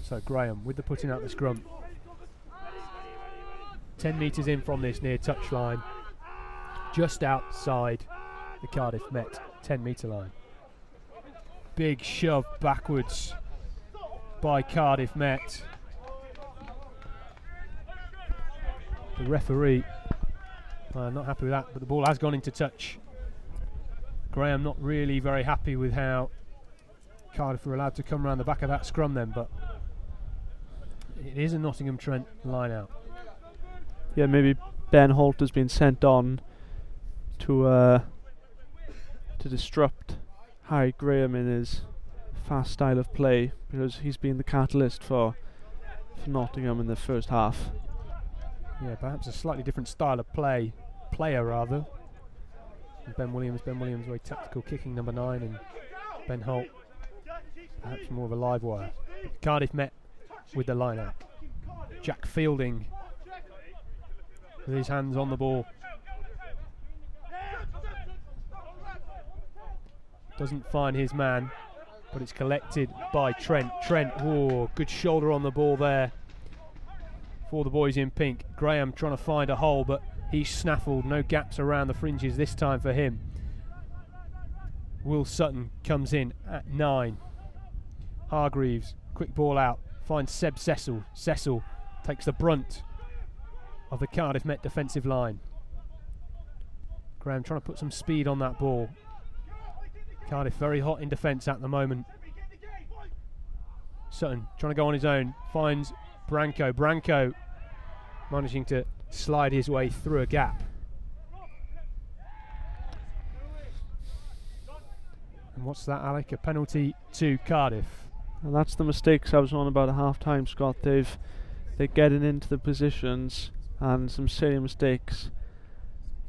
So Graham with the putting out the scrum. 10 metres in from this near touchline, just outside the Cardiff Met 10-metre line. Big shove backwards by Cardiff Met. The referee not happy with that, but the ball has gone into touch. Graham not really very happy with how Cardiff were allowed to come around the back of that scrum then, but it is a Nottingham Trent line out. Yeah, maybe Ben Holt has been sent on to disrupt Harry Graham in his fast style of play, because he's been the catalyst for Nottingham in the first half. Yeah, perhaps a slightly different style of player rather. And Ben Williams very tactical, kicking number 9, and Ben Holt perhaps more of a live wire. Cardiff Met with the line out. Jack Fielding with his hands on the ball. Doesn't find his man, but it's collected by Trent. Trent, whoa, good shoulder on the ball there for the boys in pink. Graham trying to find a hole, but he's snaffled. No gaps around the fringes this time for him. Will Sutton comes in at 9. Hargreaves, quick ball out, finds Seb Cecil. Cecil takes the brunt of the Cardiff Met defensive line. Graham trying to put some speed on that ball. Cardiff very hot in defence at the moment. Sutton trying to go on his own, finds Branco. Branco managing to slide his way through a gap. And what's that, Alec? A penalty to Cardiff. And that's the mistakes I was on about at half time, Scott. They're getting into the positions, and some silly mistakes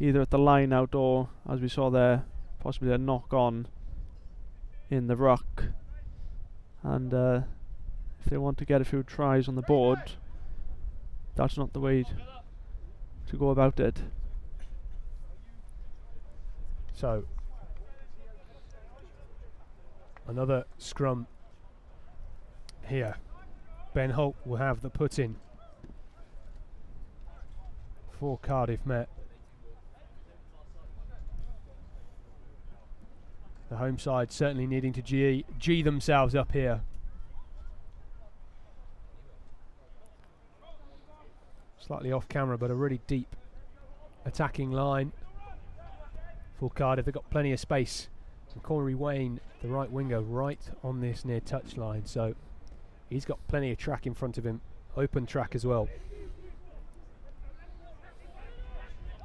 either at the line out or, as we saw there, possibly a knock on in the ruck. And if they want to get a few tries on the board, that's not the way to go about it. So another scrum here. Ben Holt will have the put in for Cardiff Met. The home side certainly needing to G themselves up here. Slightly off camera, but a really deep attacking line for Cardiff. They've got plenty of space. And Corey Wayne, the right winger, right on this near touch line, so he's got plenty of track in front of him. Open track as well.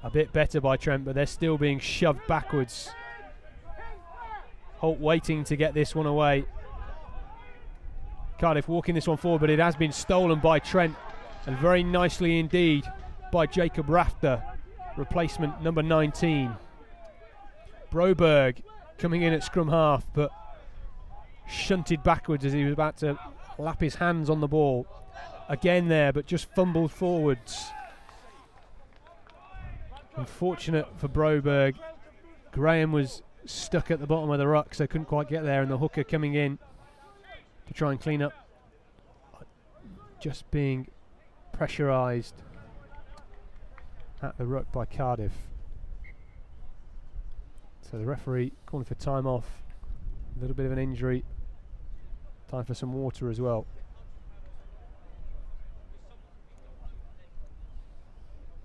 A bit better by Trent, but they're still being shoved backwards. Holt waiting to get this one away. Cardiff walking this one forward, but it has been stolen by Trent, and very nicely indeed by Jacob Rafter, replacement number 19. Broberg coming in at scrum half, but shunted backwards as he was about to lap his hands on the ball. Again there, but just fumbled forwards. Unfortunate for Broberg. Graham was stuck at the bottom of the ruck, so couldn't quite get there, and the hooker coming in to try and clean up. Just being pressurised at the ruck by Cardiff. So the referee calling for time off. A little bit of an injury. Time for some water as well.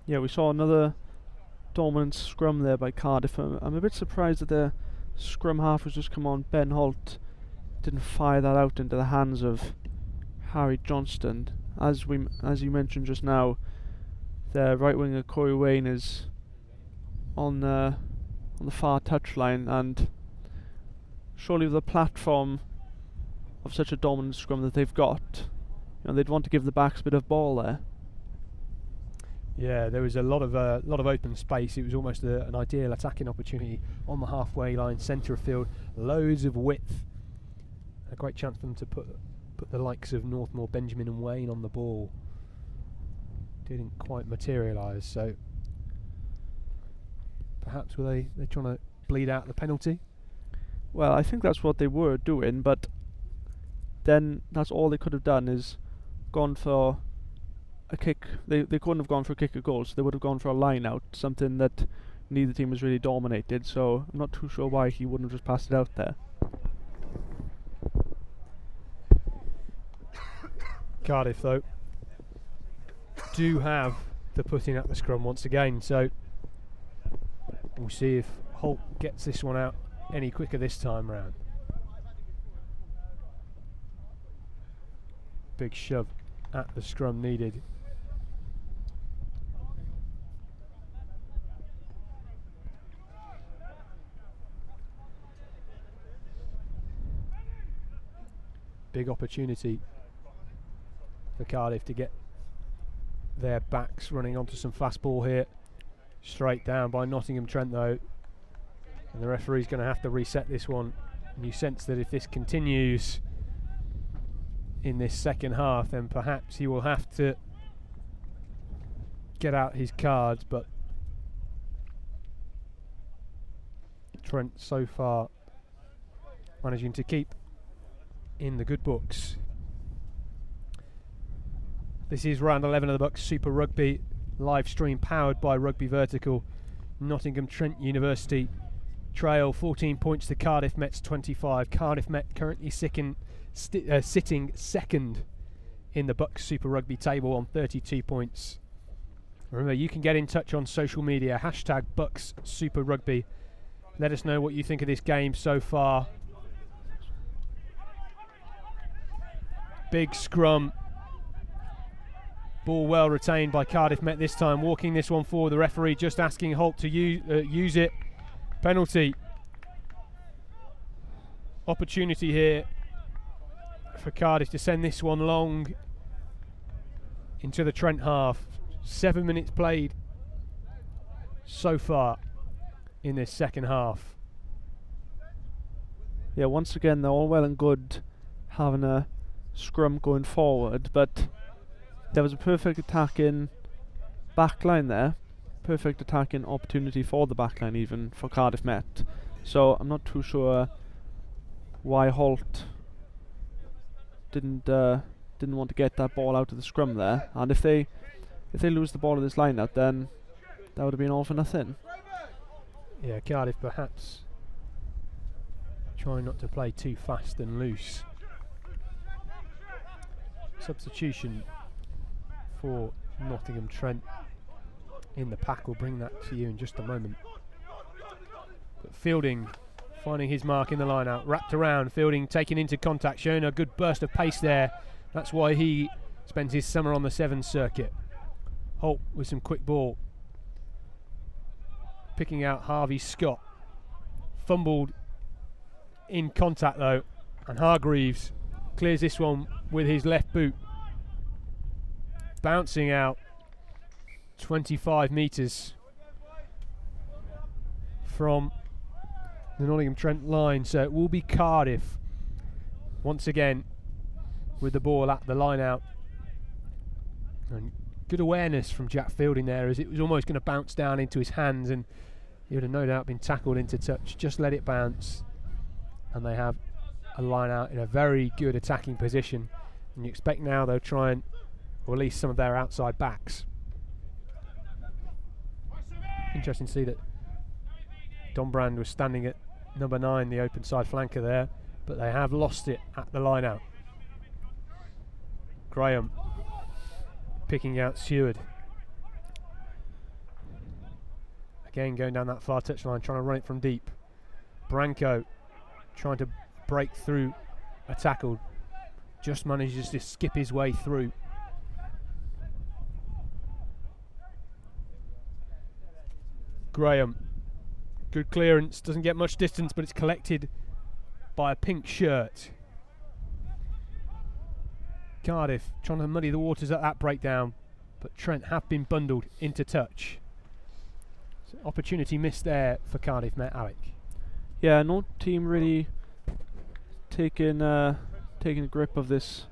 Yeah, we saw another dominant scrum there by Cardiff. I'm a bit surprised that the scrum half was just come on. Ben Holt didn't fire that out into the hands of Harry Johnston. As you mentioned just now, the right winger Corey Wayne is on the far touchline, and surely with the platform of such a dominant scrum that they've got, they'd want to give the backs a bit of ball there. Yeah, there was a lot of open space. It was almost an ideal attacking opportunity on the halfway line, centre of field, loads of width. A great chance for them to put the likes of Northmore, Benjamin and Wayne on the ball. Didn't quite materialise, so perhaps were they trying to bleed out the penalty? Well, I think that's what they were doing, but then that's all they could have done is gone for a kick. They couldn't have gone for a kick or goal, so they would have gone for a line out, something that neither team has really dominated, so I'm not too sure why he wouldn't have just passed it out there. Cardiff, though, do have the putting at the scrum once again, so we'll see if Holt gets this one out any quicker this time round. Big shove at the scrum needed. Big opportunity for Cardiff to get their backs running onto some fast ball here. Straight down by Nottingham Trent though, and the referee's going to have to reset this one. And you sense that if this continues in this second half, then perhaps he will have to get out his cards, but Trent so far managing to keep in the good books. This is round 11 of the BUCS Super Rugby live stream powered by Rugby Vertical. Nottingham Trent University trail 14 points to Cardiff Met's 25. Cardiff Met currently sitting second in the BUCS Super Rugby table on 32 points. Remember, you can get in touch on social media, hashtag BUCS Super Rugby. Let us know what you think of this game so far. Big scrum. Ball well retained by Cardiff Met this time, walking this one forward. The referee just asking Holt to use it. Penalty. Opportunity here for Cardiff to send this one long into the Trent half. 7 minutes played so far in this second half. Yeah, once again, they're all well and good having a scrum going forward, but there was a perfect attacking backline there, perfect attacking opportunity for the backline even for Cardiff Met. So I'm not too sure why Holt didn't want to get that ball out of the scrum there. And if they lose the ball in this line out, then that would have been all for nothing. Yeah, Cardiff perhaps trying not to play too fast and loose. Substitution for Nottingham Trent in the pack. We'll bring that to you in just a moment. But Fielding finding his mark in the line out, wrapped around. Fielding taking into contact, showing a good burst of pace there. That's why he spends his summer on the Sevens circuit. Holt with some quick ball, picking out Harvey Scott. Fumbled in contact though, and Hargreaves clears this one with his left boot. Bouncing out 25 metres from the Nottingham Trent line, so it will be Cardiff once again with the ball at the line out. And good awareness from Jack Fielding there, as it was almost going to bounce down into his hands and he would have no doubt been tackled into touch. Just let it bounce, and they have a line out in a very good attacking position. And you expect now they'll try and release some of their outside backs. Interesting to see that Dombrand was standing at number 9, the open side flanker there, but they have lost it at the line out. Graham picking out Seward. Again going down that far touchline, trying to run it from deep. Branco trying to break through a tackle, just manages to skip his way through. Graham, good clearance, doesn't get much distance, but it's collected by a pink shirt. Cardiff trying to muddy the waters at that breakdown, but Trent have been bundled into touch. So opportunity missed there for Cardiff Met, Alec. Yeah, no team really taking a grip of this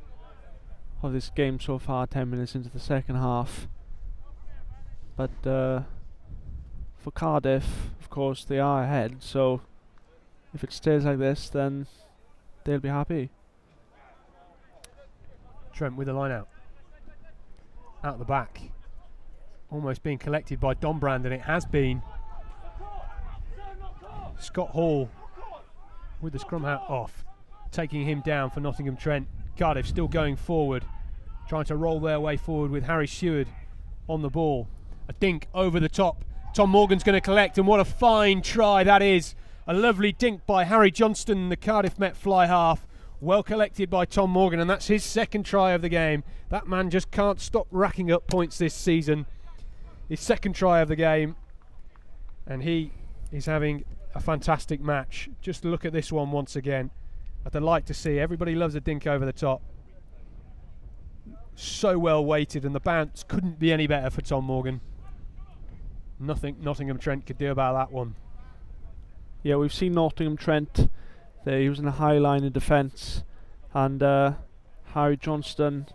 game so far. 10 minutes into the second half, but for Cardiff, of course, they are ahead. So if it stays like this, then they'll be happy. Trent with the line out the back, almost being collected by Dombrand, and it has been. Scott Hall with the scrum hat off, taking him down for Nottingham Trent. Cardiff still going forward, trying to roll their way forward with Harry Seward on the ball. A dink over the top. Tom Morgan's going to collect, and what a fine try that is. A lovely dink by Harry Johnston, the Cardiff Met fly half. Well collected by Tom Morgan, and that's his second try of the game. That man just can't stop racking up points this season. His second try of the game, and he is having a fantastic match. Just look at this one once again. A delight to see. Everybody loves a dink over the top. So well weighted, and the bounce couldn't be any better for Tom Morgan. Nothing Nottingham Trent could do about that one. Yeah, we've seen Nottingham Trent. They're using a high line of defence, and Harry Johnston,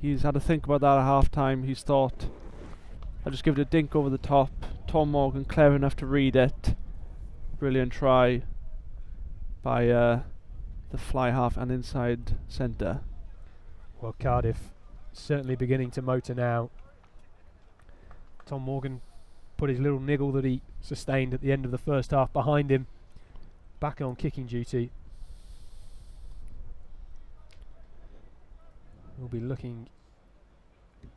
he's had to think about that at half time. He's thought, I'll just give it a dink over the top. Tom Morgan clever enough to read it. Brilliant try by the fly half and inside centre. Well, Cardiff certainly beginning to motor now. Tom Morgan put his little niggle that he sustained at the end of the first half behind him, back on kicking duty. We'll be looking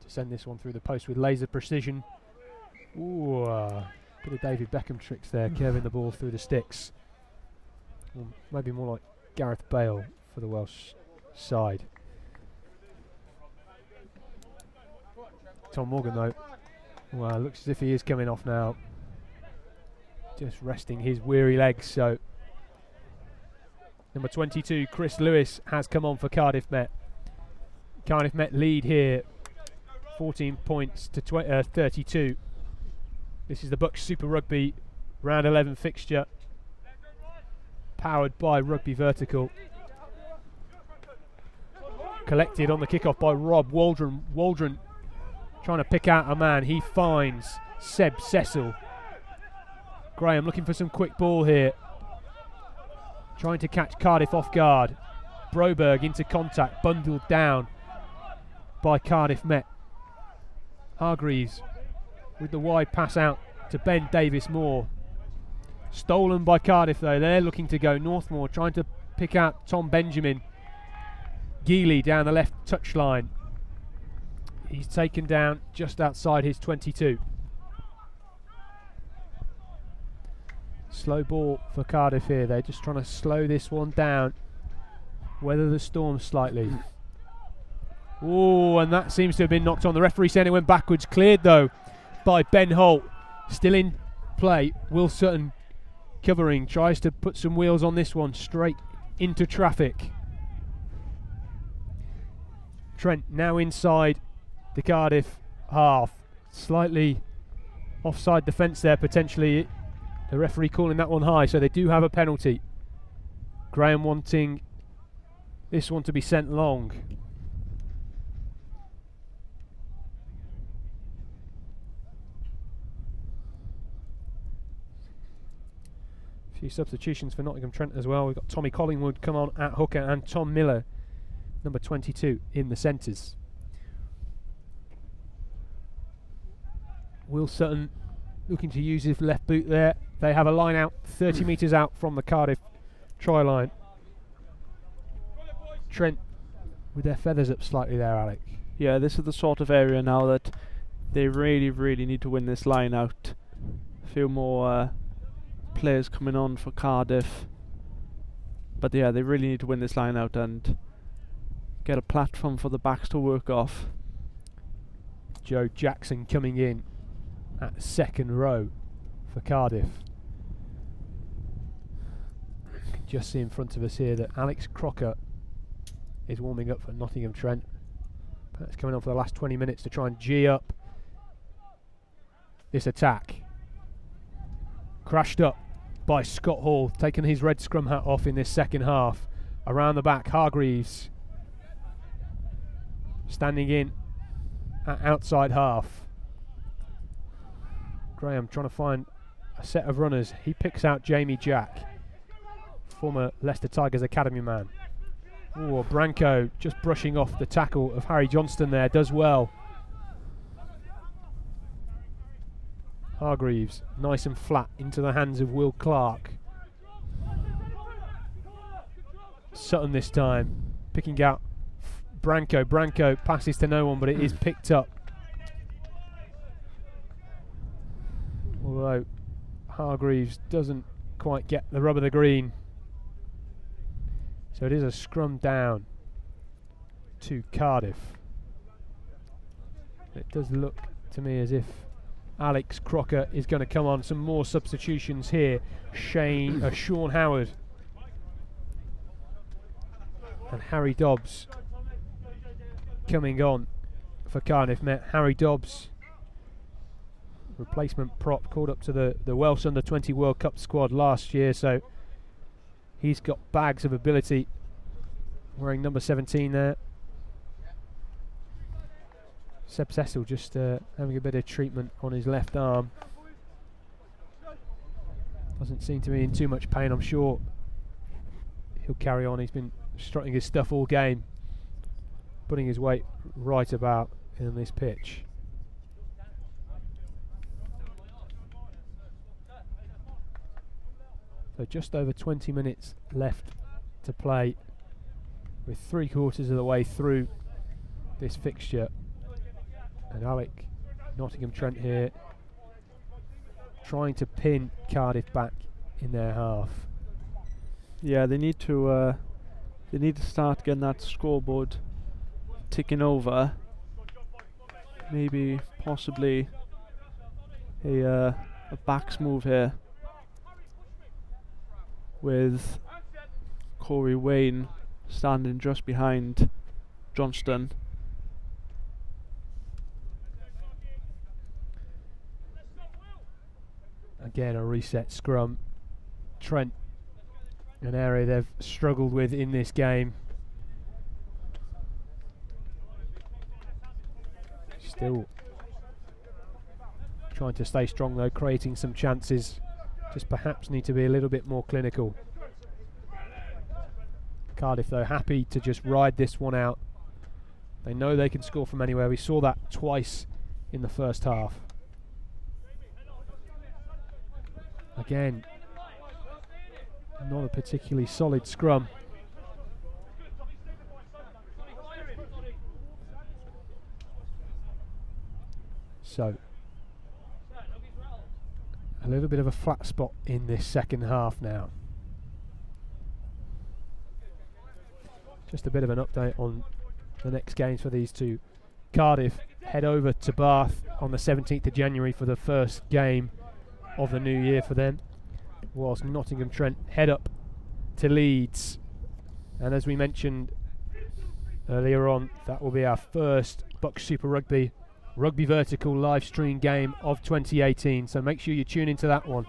to send this one through the post with laser precision. Ooh, bit of David Beckham tricks there, curving the ball through the sticks. Well, maybe more like Gareth Bale for the Welsh side. Tom Morgan though, well, looks as if he is coming off now, just resting his weary legs. So number 22, Chris Lewis, has come on for Cardiff Met. Cardiff Met lead here, 14 points to 32. This is the BUCS Super Rugby round 11 fixture, powered by Rugby Vertical. Collected on the kickoff by Rob Waldron. Waldron trying to pick out a man. He finds Seb Cecil. Graham looking for some quick ball here, trying to catch Cardiff off guard. Broberg into contact, bundled down by Cardiff Met. Hargreaves with the wide pass out to Ben Davis-Moore. Stolen by Cardiff though. They're looking to go. Northmore trying to pick out Tom Benjamin. Geely down the left touchline. He's taken down just outside his 22. Slow ball for Cardiff here. They're just trying to slow this one down, weather the storm slightly. Oh, and that seems to have been knocked on. The referee saying it went backwards. Cleared though by Ben Holt. Still in play. Will Sutton covering. Tries to put some wheels on this one. Straight into traffic. Trent now inside the Cardiff half. Slightly offside defence there potentially. The referee calling that one high, so they do have a penalty. Graham wanting this one to be sent long. A few substitutions for Nottingham Trent as well. We've got Tommy Collingwood come on at hooker and Tom Miller, number 22, in the centres. Will Sutton looking to use his left boot there. They have a line out 30 metres out from the Cardiff try line. Trent with their feathers up slightly there, Alec. Yeah, this is the sort of area now that they really, really need to win this line out. A few more players coming on for Cardiff. But yeah, they really need to win this line out and get a platform for the backs to work off. Joe Jackson coming in at second row for Cardiff. You can just see in front of us here that Alex Crocker is warming up for Nottingham Trent. That's coming on for the last 20 minutes to try and G up this attack. Crashed up by Scott Hall, taking his red scrum hat off in this second half. Around the back, Hargreaves standing in at outside half. Graham trying to find a set of runners. He picks out Jamie Jack, former Leicester Tigers academy man. Oh, Branco just brushing off the tackle of Harry Johnston there, does well. Hargreaves, nice and flat into the hands of Will Clark. Sutton this time, picking out Branco. Branco passes to no one, but it is picked up. Although Hargreaves doesn't quite get the rub of the green. So it is a scrum down to Cardiff. It does look to me as if Alex Crocker is going to come on. Some more substitutions here. Sean Howard and Harry Dobbs coming on for Cardiff Met. Harry Dobbs, replacement prop, called up to the Welsh Under-20 World Cup squad last year, so he's got bags of ability. Wearing number 17 there. Seb Cecil just having a bit of treatment on his left arm. Doesn't seem to be in too much pain. I'm sure he'll carry on. He's been strutting his stuff all game, putting his weight right about in this pitch. So just over 20 minutes left to play, with 3/4 of the way through this fixture. And Alec, Nottingham Trent here, trying to pin Cardiff back in their half. Yeah, they need to start getting that scoreboard ticking over. Maybe, possibly a backs move here with Corey Wayne standing just behind Johnston. Again, a reset scrum. Trent, an area they've struggled with in this game. Still trying to stay strong though, creating some chances. Just perhaps need to be a little bit more clinical. Cardiff though happy to just ride this one out. They know they can score from anywhere. We saw that twice in the first half. Again, not a particularly solid scrum. So, a little bit of a flat spot in this second half now. Just a bit of an update on the next games for these two. Cardiff head over to Bath on the 17th of January for the first game of the new year for them, whilst Nottingham Trent head up to Leeds. And as we mentioned earlier on, that will be our first BUCS Super Rugby vertical live stream game of 2018, so make sure you tune into that one.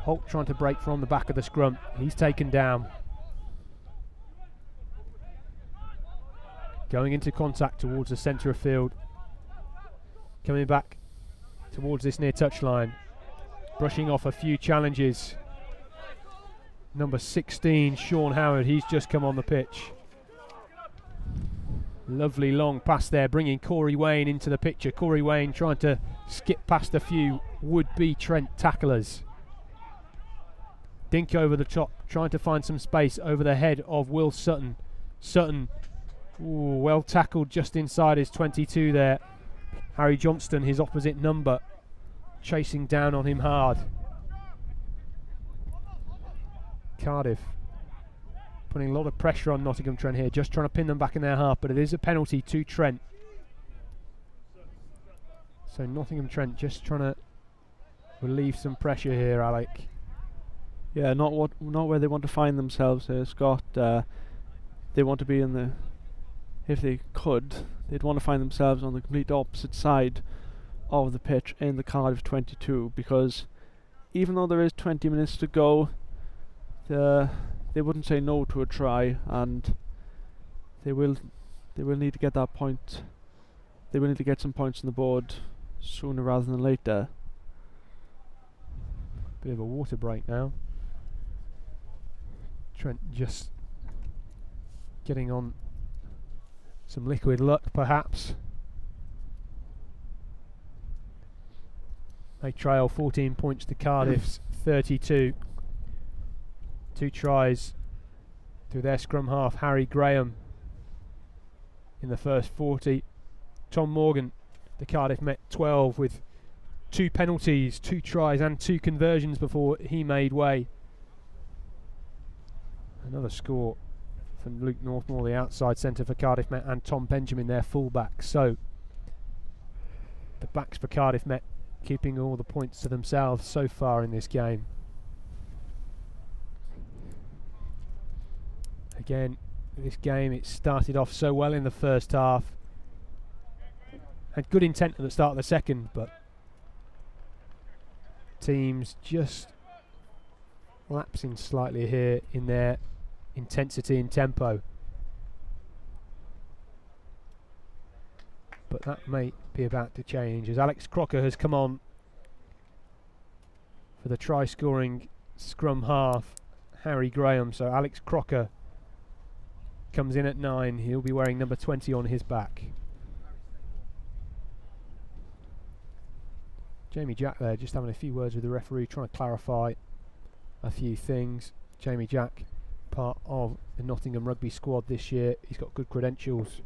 Holt trying to break from the back of the scrum. He's taken down. Going into contact towards the centre of field. Coming back towards this near touchline. Brushing off a few challenges. Number 16, Sean Howard, he's just come on the pitch. Lovely long pass there, bringing Corey Wayne into the picture. Corey Wayne trying to skip past a few would-be Trent tacklers. Dink over the top, trying to find some space over the head of Will Sutton. Sutton, well tackled just inside his 22 there. Harry Johnston, his opposite number, chasing down on him hard. Cardiff putting a lot of pressure on Nottingham Trent here, just trying to pin them back in their half, but it is a penalty to Trent. So Nottingham Trent just trying to relieve some pressure here, Alec. Yeah, not where they want to find themselves here, Scott. They want to be in the, if they could, they'd want to find themselves on the complete opposite side of the pitch in the Cardiff 22, because even though there is 20 minutes to go, they wouldn't say no to a try, and they will need to get that point. They will need to get some points on the board sooner rather than later. Bit of a water break now. Trent just getting on some liquid luck, perhaps. They trail 14 points to Cardiff's 32. 2 tries to their scrum half, Harry Graham, in the first 40. Tom Morgan, the Cardiff Met 12, with 2 penalties, 2 tries and 2 conversions before he made way. Another score from Luke Northmore, the outside centre for Cardiff Met, and Tom Benjamin, their fullback. So the backs for Cardiff Met keeping all the points to themselves so far in this game. Again, this game, it started off so well in the first half. Had good intent at the start of the second, but teams just lapsing slightly here in their intensity and tempo. But that may be about to change as Alex Crocker has come on for the try-scoring scrum half, Harry Graham. So Alex Crocker comes in at 9. He'll be wearing number 20 on his back. Jamie Jack there just having a few words with the referee, trying to clarify a few things. Jamie Jack, part of the Nottingham rugby squad this year. He's got good credentials,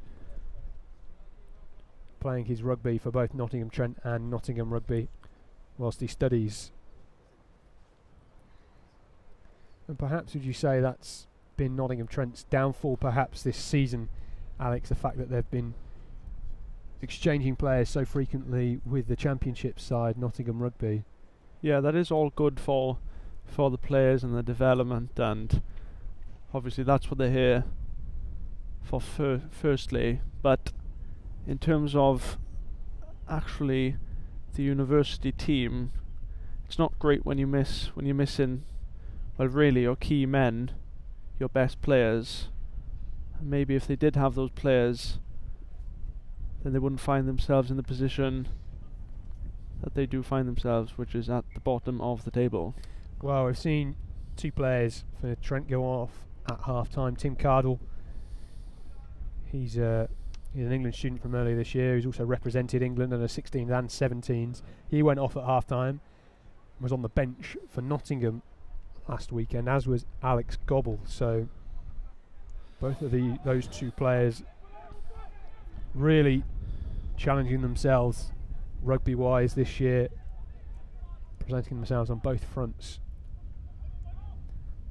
playing his rugby for both Nottingham Trent and Nottingham Rugby whilst he studies. And perhaps would you say that's been Nottingham Trent's downfall perhaps this season, Alex, the fact that they've been exchanging players so frequently with the Championship side, Nottingham Rugby? Yeah, that is all good for the players and the development, and obviously that's what they're here for firstly, but in terms of actually the university team, it's not great when you're missing, well, really your key men, your best players. And maybe if they did have those players, then they wouldn't find themselves in the position that they do find themselves, which is at the bottom of the table. Well, we've seen 2 players for Trent go off at half-time. Tim Cardle, he's an England student from earlier this year. He's also represented England under 16s and 17s. He went off at half-time, was on the bench for Nottingham last weekend, as was Alex Gobble. So both of those 2 players really challenging themselves rugby-wise this year, presenting themselves on both fronts.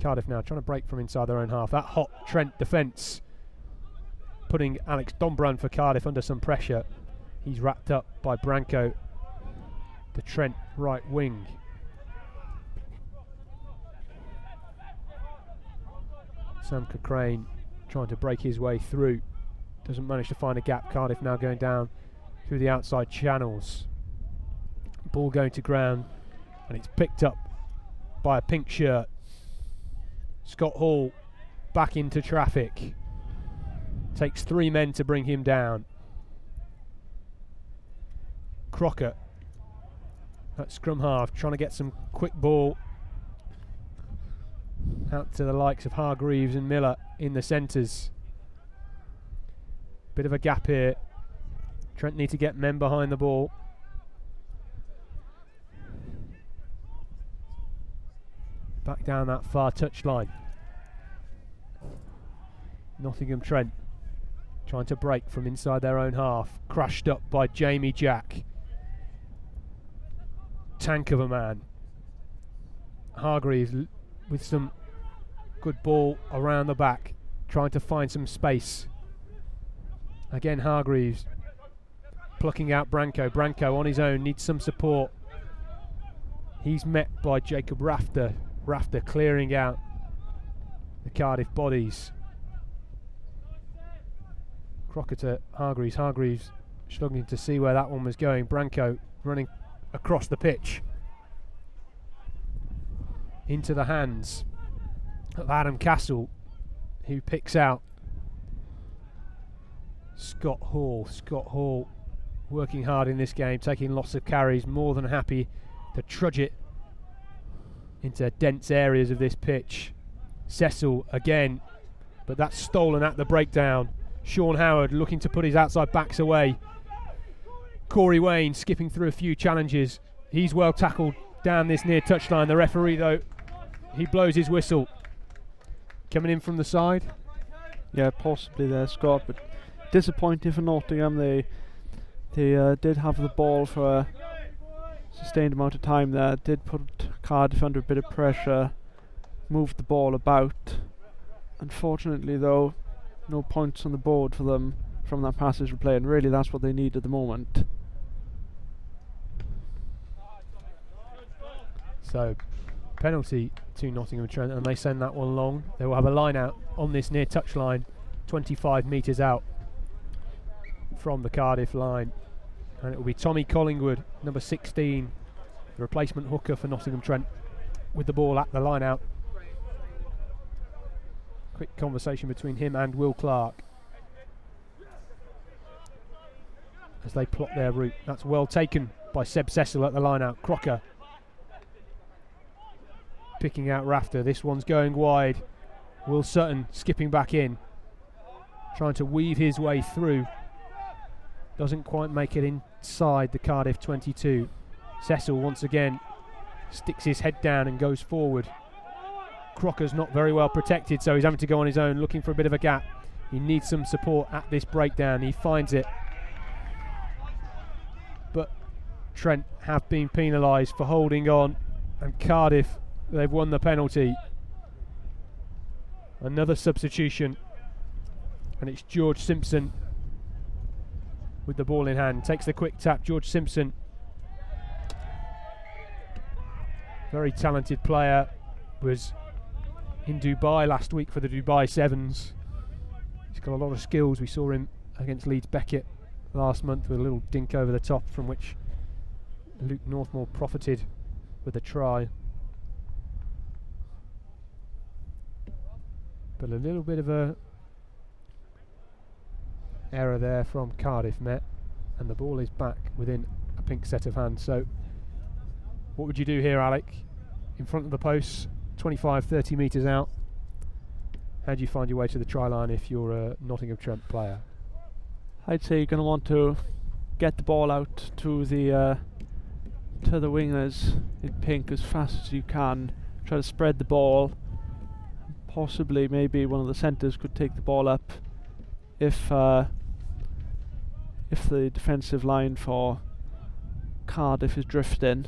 Cardiff now trying to break from inside their own half. That hot Trent defence putting Alex Dombrand for Cardiff under some pressure. He's wrapped up by Branco, the Trent right wing. Sam Cochrane trying to break his way through. Doesn't manage to find a gap. Cardiff now going down through the outside channels. Ball going to ground, and it's picked up by a pink shirt. Scott Hall back into traffic. Takes 3 men to bring him down. Crocker, that scrum half, trying to get some quick ball out to the likes of Hargreaves and Miller in the centres. Bit of a gap here. Trent need to get men behind the ball. back down that far touchline. Nottingham Trent trying to break from inside their own half. Crashed up by Jamie Jack. Tank of a man. Hargreaves with some good ball around the back, trying to find some space. Again, Hargreaves plucking out Branco. Branco on his own needs some support. He's met by Jacob Rafter. Rafter clearing out the Cardiff bodies. Crocker to Hargreaves. Hargreaves struggling to see where that one was going. Branco running across the pitch. Into the hands of Adam Castle, who picks out Scott Hall. Scott Hall working hard in this game, taking lots of carries, more than happy to trudge it into dense areas of this pitch. Cecil again, but that's stolen at the breakdown. Sean Howard looking to put his outside backs away. Corey Wayne skipping through a few challenges. He's well tackled down this near touchline. The referee, though, he blows his whistle. Coming in from the side. Yeah, possibly there, Scott, but disappointing for Nottingham. They did have the ball for a sustained amount of time there. Did put Cardiff under a bit of pressure, moved the ball about. Unfortunately, though, no points on the board for them from that passage replay, and really that's what they need at the moment. So, penalty to Nottingham Trent, and they send that one long. They will have a line out on this near touchline, 25 metres out from the Cardiff line, and it will be Tommy Collingwood, number 16, the replacement hooker for Nottingham Trent, with the ball at the line out. Quick conversation between him and Will Clark as they plot their route. That's well taken by Seb Cecil at the line out. Crocker picking out Rafter. This one's going wide. Will Sutton skipping back in, trying to weave his way through. Doesn't quite make it inside the Cardiff 22. Cecil once again sticks his head down and goes forward. Crocker's not very well protected, so he's having to go on his own, looking for a bit of a gap. He needs some support at this breakdown. He finds it. But Trent have been penalised for holding on, and Cardiff, they've won the penalty. Another substitution, and it's George Simpson with the ball in hand. Takes the quick tap. George Simpson, very talented player, was in Dubai last week for the Dubai Sevens. He's got a lot of skills. We saw him against Leeds Beckett last month with a little dink over the top, from which Luke Northmore profited with a try. But a little bit of a error there from Cardiff Met, and the ball is back within a pink set of hands. So what would you do here, Alec? In front of the posts, 25-30 metres out. How do you find your way to the try line if you're a Nottingham Trent player? I'd say you're going to want to get the ball out to the wingers in pink as fast as you can. Try to spread the ball. Possibly, maybe one of the centres could take the ball up if the defensive line for Cardiff is drifting.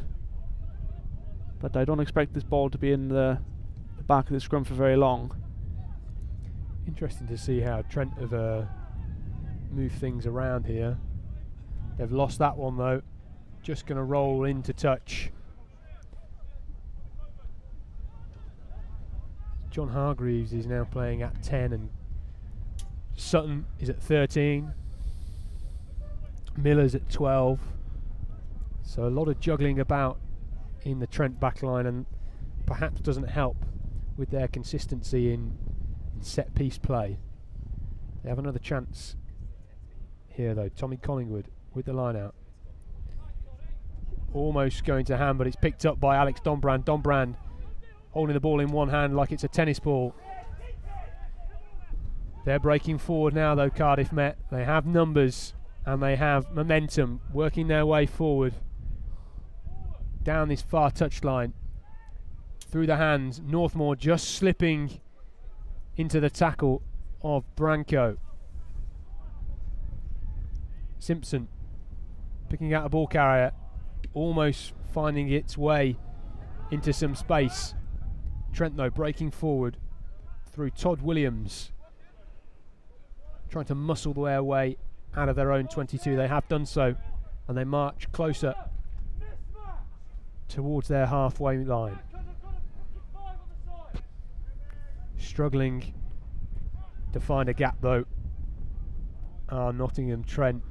But I don't expect this ball to be in the back of the scrum for very long. Interesting to see how Trent have moved things around here. They've lost that one though. Just going to roll into touch. John Hargreaves is now playing at 10, and Sutton is at 13. Miller's at 12. So a lot of juggling about in the Trent backline, and perhaps doesn't help with their consistency in set piece play. They have another chance here though. Tommy Collingwood with the line out. Almost going to hand, but it's picked up by Alex Dombrand. Dombrand holding the ball in one hand like it's a tennis ball. They're breaking forward now though, Cardiff Met. They have numbers and they have momentum, working their way forward down this far touchline. through the hands. Northmore just slipping into the tackle of Branco. Simpson picking out a ball carrier, almost finding its way into some space. Trent though breaking forward through Todd Williams, trying to muscle their way out of their own 22. They have done so, and they march closer towards their halfway line. Struggling to find a gap though are Nottingham Trent.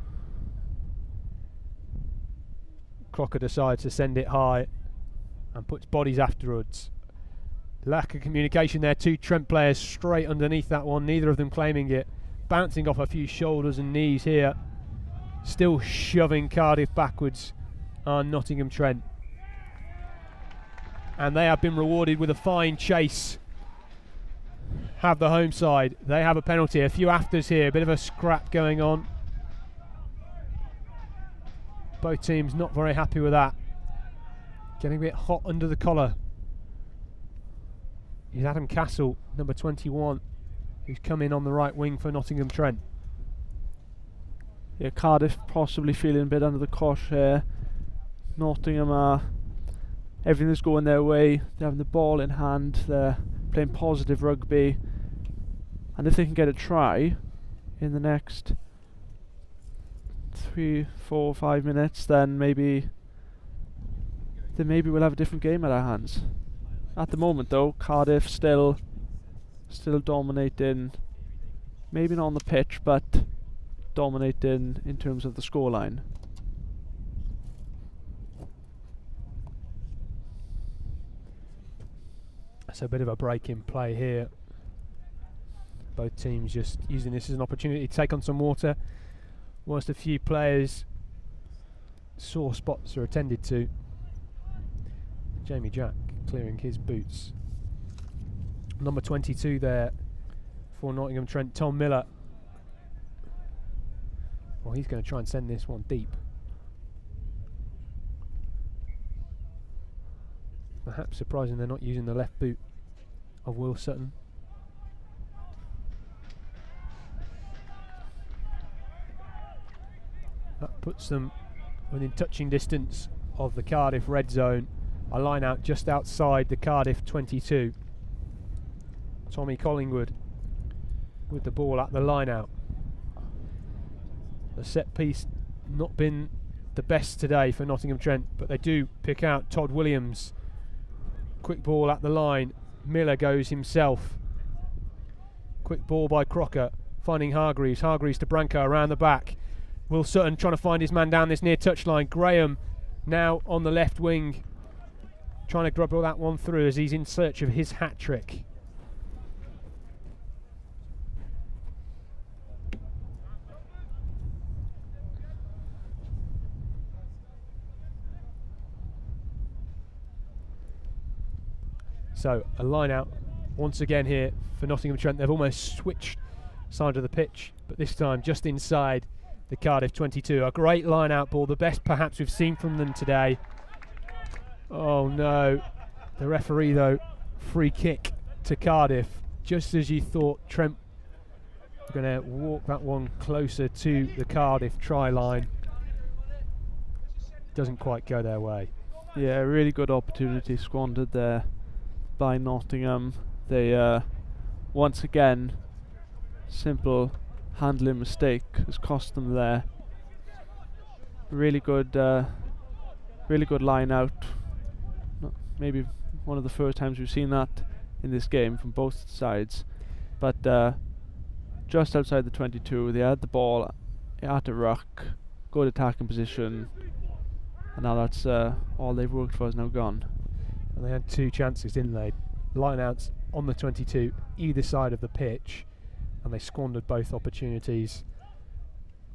Crocker decides to send it high and puts bodies afterwards. Lack of communication there, two Trent players straight underneath that one, neither of them claiming it. Bouncing off a few shoulders and knees here. Still shoving Cardiff backwards are Nottingham Trent. And they have been rewarded with a fine chase. Have the home side. They have a penalty, a few afters here, a bit of a scrap going on. Both teams not very happy with that. Getting a bit hot under the collar is Adam Castle, number 21, who's come in on the right wing for Nottingham Trent. Yeah, Cardiff possibly feeling a bit under the cosh here. Nottingham are, everything's going their way. They're having the ball in hand. They're playing positive rugby. And if they can get a try in the next 3, 4, 5 minutes, then maybe we'll have a different game at our hands. At the moment though, Cardiff still dominating, maybe not on the pitch, but dominating in terms of the scoreline. That's a bit of a break in play here. Both teams just using this as an opportunity to take on some water, whilst a few players' sore spots are attended to. Jamie Jack clearing his boots. Number 22 there for Nottingham Trent, Tom Miller. Well, he's going to try and send this one deep. Perhaps surprising they're not using the left boot of Will Sutton. That puts them within touching distance of the Cardiff red zone. A line out just outside the Cardiff 22. Tommy Collingwood with the ball at the line out. The set piece not been the best today for Nottingham Trent, but they do pick out Todd Williams. Quick ball at the line. Miller goes himself. Quick ball by Crocker, finding Hargreaves. Hargreaves to Branco around the back. Will Sutton trying to find his man down this near touchline. Graham now on the left wing, trying to dribble that one through as he's in search of his hat trick. So a line out once again here for Nottingham Trent. They've almost switched side of the pitch, but this time just inside the Cardiff 22. A great line out ball, the best perhaps we've seen from them today. Oh no, the referee though, free kick to Cardiff, just as you thought Trent were going to walk that one closer to the Cardiff try line. Doesn't quite go their way. Yeah, really good opportunity squandered there by Nottingham. They once again, simple handling mistake has cost them there. Really good line out. Maybe one of the first times we've seen that in this game from both sides. But just outside the 22, they had the ball at the ruck, good attacking position, and now that's all they've worked for is now gone. And they had two chances, didn't they? Line outs on the 22, either side of the pitch, and they squandered both opportunities.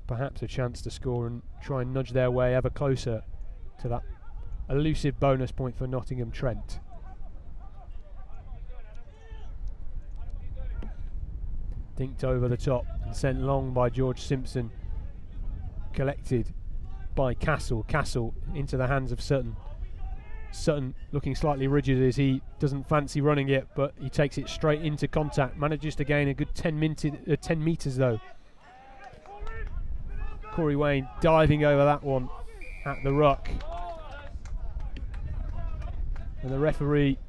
Perhaps a chance to score and try and nudge their way ever closer to that elusive bonus point for Nottingham Trent. Dinked over the top and sent long by George Simpson. Collected by Castle. Castle into the hands of Sutton. Sutton looking slightly rigid as he doesn't fancy running it, but he takes it straight into contact. Manages to gain a good 10 metres though. Corey Wayne diving over that one at the ruck. And the referee,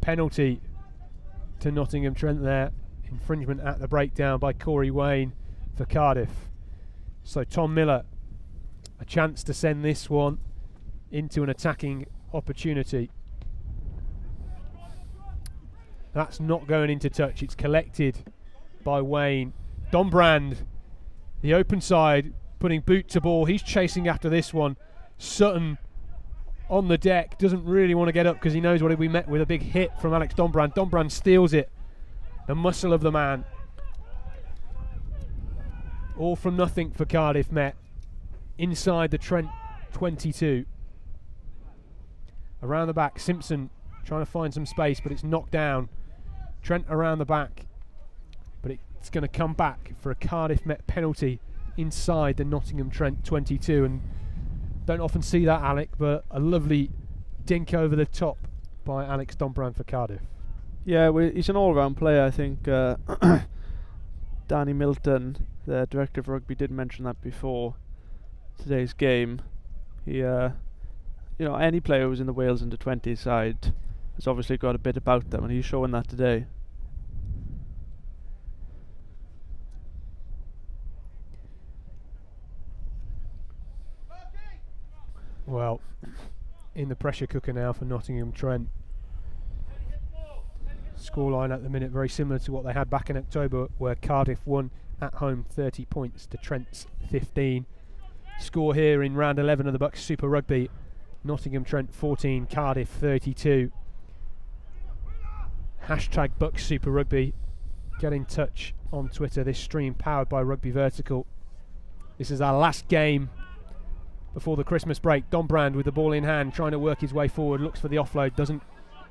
penalty to Nottingham Trent there. Infringement at the breakdown by Corey Wayne for Cardiff. So Tom Miller, a chance to send this one into an attacking opportunity. That's not going into touch. It's collected by Wayne. Dombrand, the open side, putting boot to ball. He's chasing after this one. Sutton on the deck, doesn't really want to get up because he knows what he'll be met with, a big hit from Alex Dombrand. Dombrand steals it. The muscle of the man. All from nothing for Cardiff Met. Inside the Trent 22. Around the back, Simpson trying to find some space, but it's knocked down. Trent around the back, but it's going to come back for a Cardiff Met penalty inside the Nottingham Trent 22. And don't often see that, Alec, but a lovely dink over the top by Alex Dombrand for Cardiff. Yeah, he's an all-round player. I think Danny Milton, the director of rugby, did mention that before today's game. He, any player who's in the Wales under 20 side has obviously got a bit about them, and he's showing that today. Well, in the pressure cooker now for Nottingham Trent. Scoreline at the minute very similar to what they had back in October, where Cardiff won at home 30 points to Trent's 15. Score here in round 11 of the BUCS Super Rugby: Nottingham Trent 14, Cardiff 32. Hashtag BUCS Super Rugby. Get in touch on Twitter. This stream powered by Rugby Vertical. This is our last game before the Christmas break. Dombrand with the ball in hand, trying to work his way forward, looks for the offload, doesn't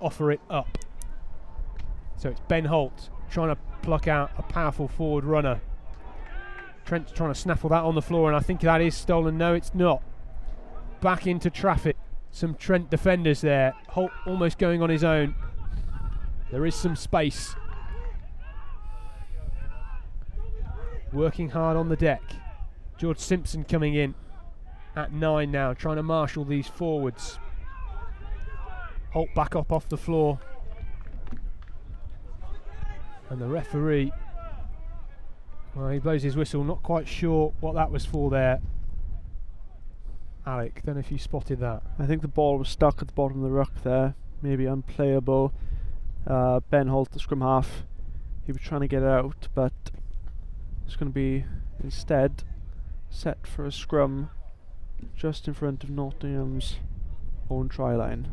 offer it up. So it's Ben Holt trying to pluck out a powerful forward runner. Trent's trying to snaffle that on the floor, and I think that is stolen. No, it's not. Back into traffic. Some Trent defenders there. Holt almost going on his own. There is some space. Working hard on the deck. George Simpson coming in at 9 now, trying to marshal these forwards. Holt back up off the floor. And the referee, well, he blows his whistle, not quite sure what that was for there. Alec, don't know if you spotted that. I think the ball was stuck at the bottom of the ruck there, maybe unplayable. Ben Holt, the scrum half, he was trying to get it out, but it's going to be instead set for a scrum just in front of Nottingham's own try line.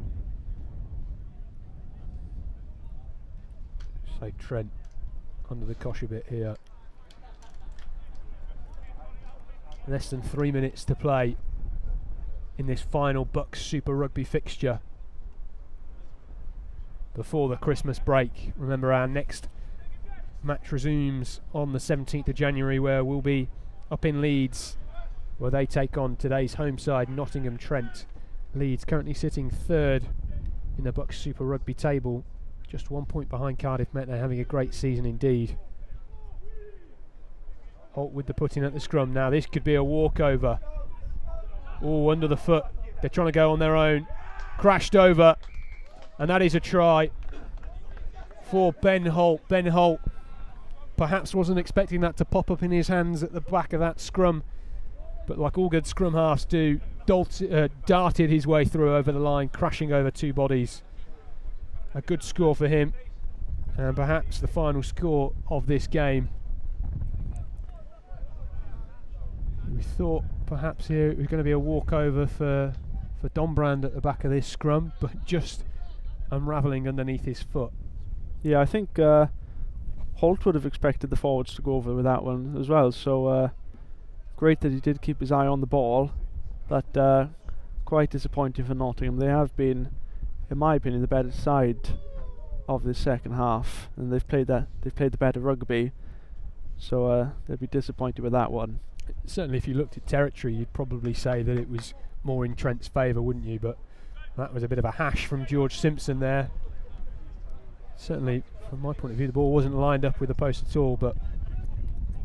So Trent under the cosh a bit here. Less than 3 minutes to play in this final BUCS Super Rugby fixture before the Christmas break. Remember, our next match resumes on the 17th of January, where we'll be up in Leeds, where they take on today's home side, Nottingham Trent. Leeds currently sitting third in the BUCS Super Rugby table, just 1 point behind Cardiff Met. They're having a great season indeed. Holt with the putting at the scrum. Now this could be a walkover. Oh, under the foot. They're trying to go on their own. Crashed over. And that is a try for Ben Holt. Ben Holt perhaps wasn't expecting that to pop up in his hands at the back of that scrum, but like all good scrum halves do, darted his way through over the line, crashing over two bodies. A good score for him, and perhaps the final score of this game. We thought perhaps here it was going to be a walkover for Dombrand at the back of this scrum, but just unravelling underneath his foot. Yeah, I think Holt would have expected the forwards to go over with that one as well, so great that he did keep his eye on the ball, but quite disappointing for Nottingham. They have been, in my opinion, the better side of this second half, and they've played the better rugby, so they'll be disappointed with that one. Certainly if you looked at territory, you'd probably say that it was more in Trent's favour, wouldn't you? But that was a bit of a hash from George Simpson there. Certainly, from my point of view, the ball wasn't lined up with the post at all, but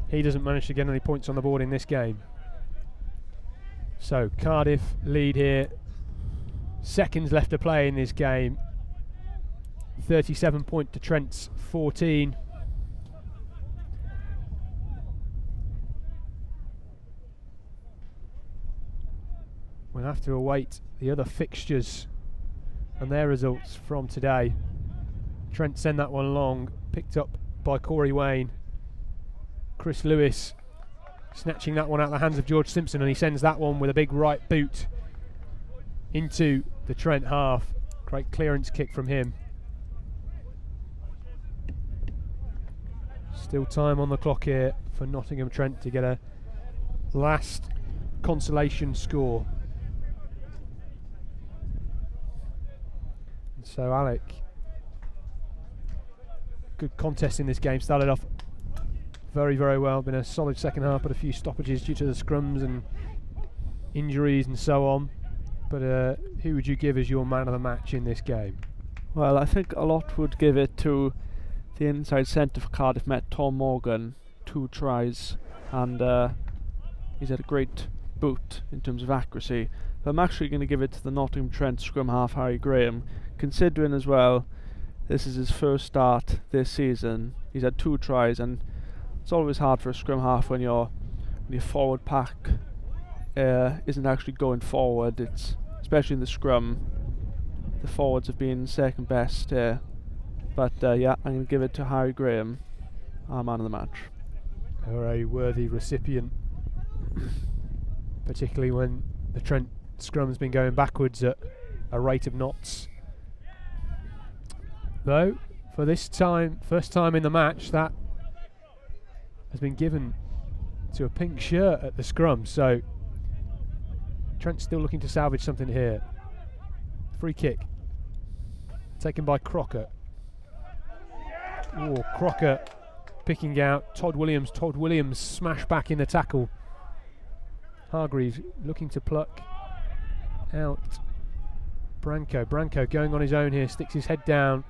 he doesn't manage to get any points on the board in this game. So Cardiff lead here. Seconds left to play in this game. 37 point to Trent's 14. We'll have to await the other fixtures and their results from today. Trent sent that one long, picked up by Corey Wayne. Chris Lewis snatching that one out of the hands of George Simpson, and he sends that one with a big right boot into the Trent half. Great clearance kick from him. Still time on the clock here for Nottingham Trent to get a last consolation score. And so Alec, good contest in this game. Started off very, very well. Been a solid second half, but a few stoppages due to the scrums and injuries and so on. But who would you give as your man of the match in this game? Well, I think a lot would give it to the inside centre for Cardiff Met, Tom Morgan. 2 tries, and he's had a great boot in terms of accuracy. But I'm actually going to give it to the Nottingham Trent scrum half, Harry Graham, considering as well this is his first start this season. He's had 2 tries, and it's always hard for a scrum half when your forward pack isn't actually going forward. It's especially in the scrum, the forwards have been second best here. But yeah, I'm going to give it to Harry Graham, our man of the match. A very worthy recipient, particularly when the Trent scrum's been going backwards at a rate of knots. Though, for this time, first time in the match, that has been given to a pink shirt at the scrum. So Trent's still looking to salvage something here. Free kick taken by Crocker. Oh, Crocker picking out Todd Williams. Todd Williams smash back in the tackle. Hargreaves looking to pluck out Branco. Branco going on his own here, sticks his head down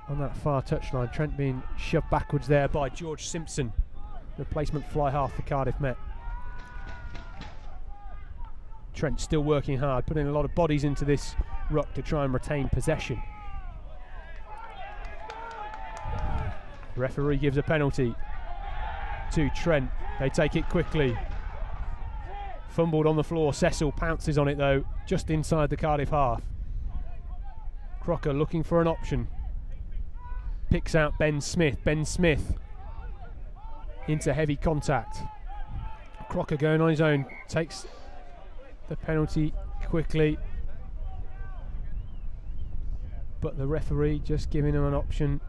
on that far touchline. Trent being shoved backwards there by George Simpson. Replacement fly half for Cardiff Met. Trent still working hard, putting a lot of bodies into this ruck to try and retain possession. Referee gives a penalty to Trent. They take it quickly. Fumbled on the floor. Cecil pounces on it though, just inside the Cardiff half. Crocker looking for an option. Picks out Ben Smith. Ben Smith into heavy contact. Crocker going on his own, takes the penalty quickly. But the referee just giving him an option.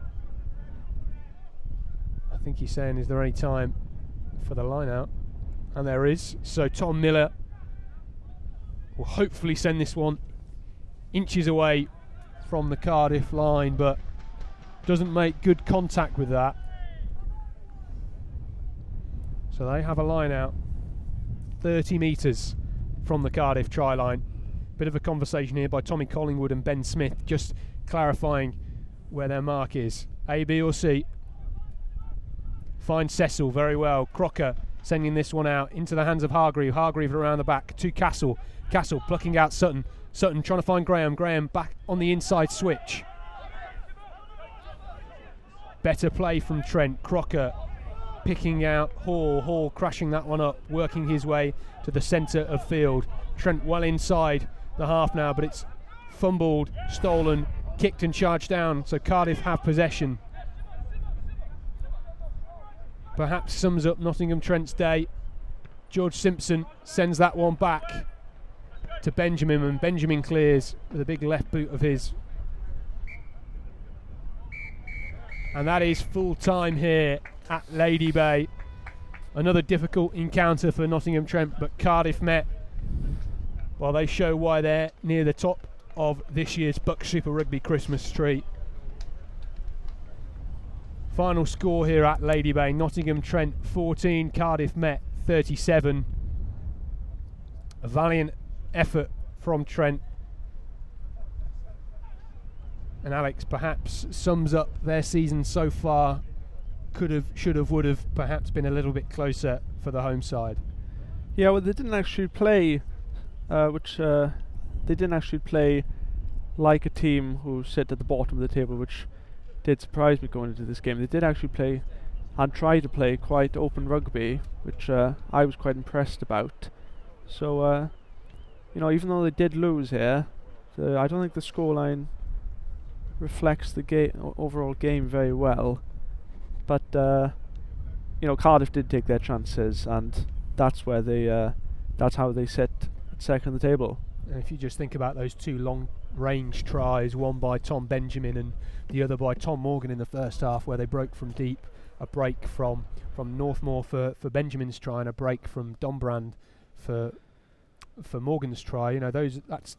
I think he's saying, is there any time for the line out? And there is. So Tom Miller will hopefully send this one inches away from the Cardiff line, but doesn't make good contact with that. So they have a line out 30 metres from the Cardiff try line. Bit of a conversation here by Tommy Collingwood and Ben Smith, just clarifying where their mark is. A, B or C. Finds Cecil very well. Crocker sending this one out into the hands of Hargreave. Hargreave around the back to Castle. Castle plucking out Sutton. Sutton trying to find Graham. Graham back on the inside switch. Better play from Trent. Crocker picking out Hall. Hall crashing that one up, working his way to the centre of field. Trent well inside the half now, but it's fumbled, stolen, kicked and charged down. So Cardiff have possession. Perhaps sums up Nottingham Trent's day. George Simpson sends that one back to Benjamin, and Benjamin clears with a big left boot of his. And that is full time here at Lady Bay. Another difficult encounter for Nottingham Trent, but Cardiff Met, well, they show why they're near the top of this year's BUCS Super Rugby Christmas tree. Final score here at Lady Bay: Nottingham Trent 14, Cardiff Met 37. A valiant effort from Trent. And Alex perhaps sums up their season so far. Could have, should have, would have perhaps been a little bit closer for the home side. Yeah, well, they didn't actually play, they didn't actually play like a team who sit at the bottom of the table, which did surprise me going into this game. They did actually play and try to play quite open rugby, which I was quite impressed about. So, you know, even though they did lose here, I don't think the scoreline reflects the overall game very well. But you know, Cardiff did take their chances, and that's where that's how they sit at second on the table. And if you just think about those two long-range tries, one by Tom Benjamin and the other by Tom Morgan in the first half, where they broke from deep, a break from Northmore for Benjamin's try, and a break from Dombrand for Morgan's try. You know, that's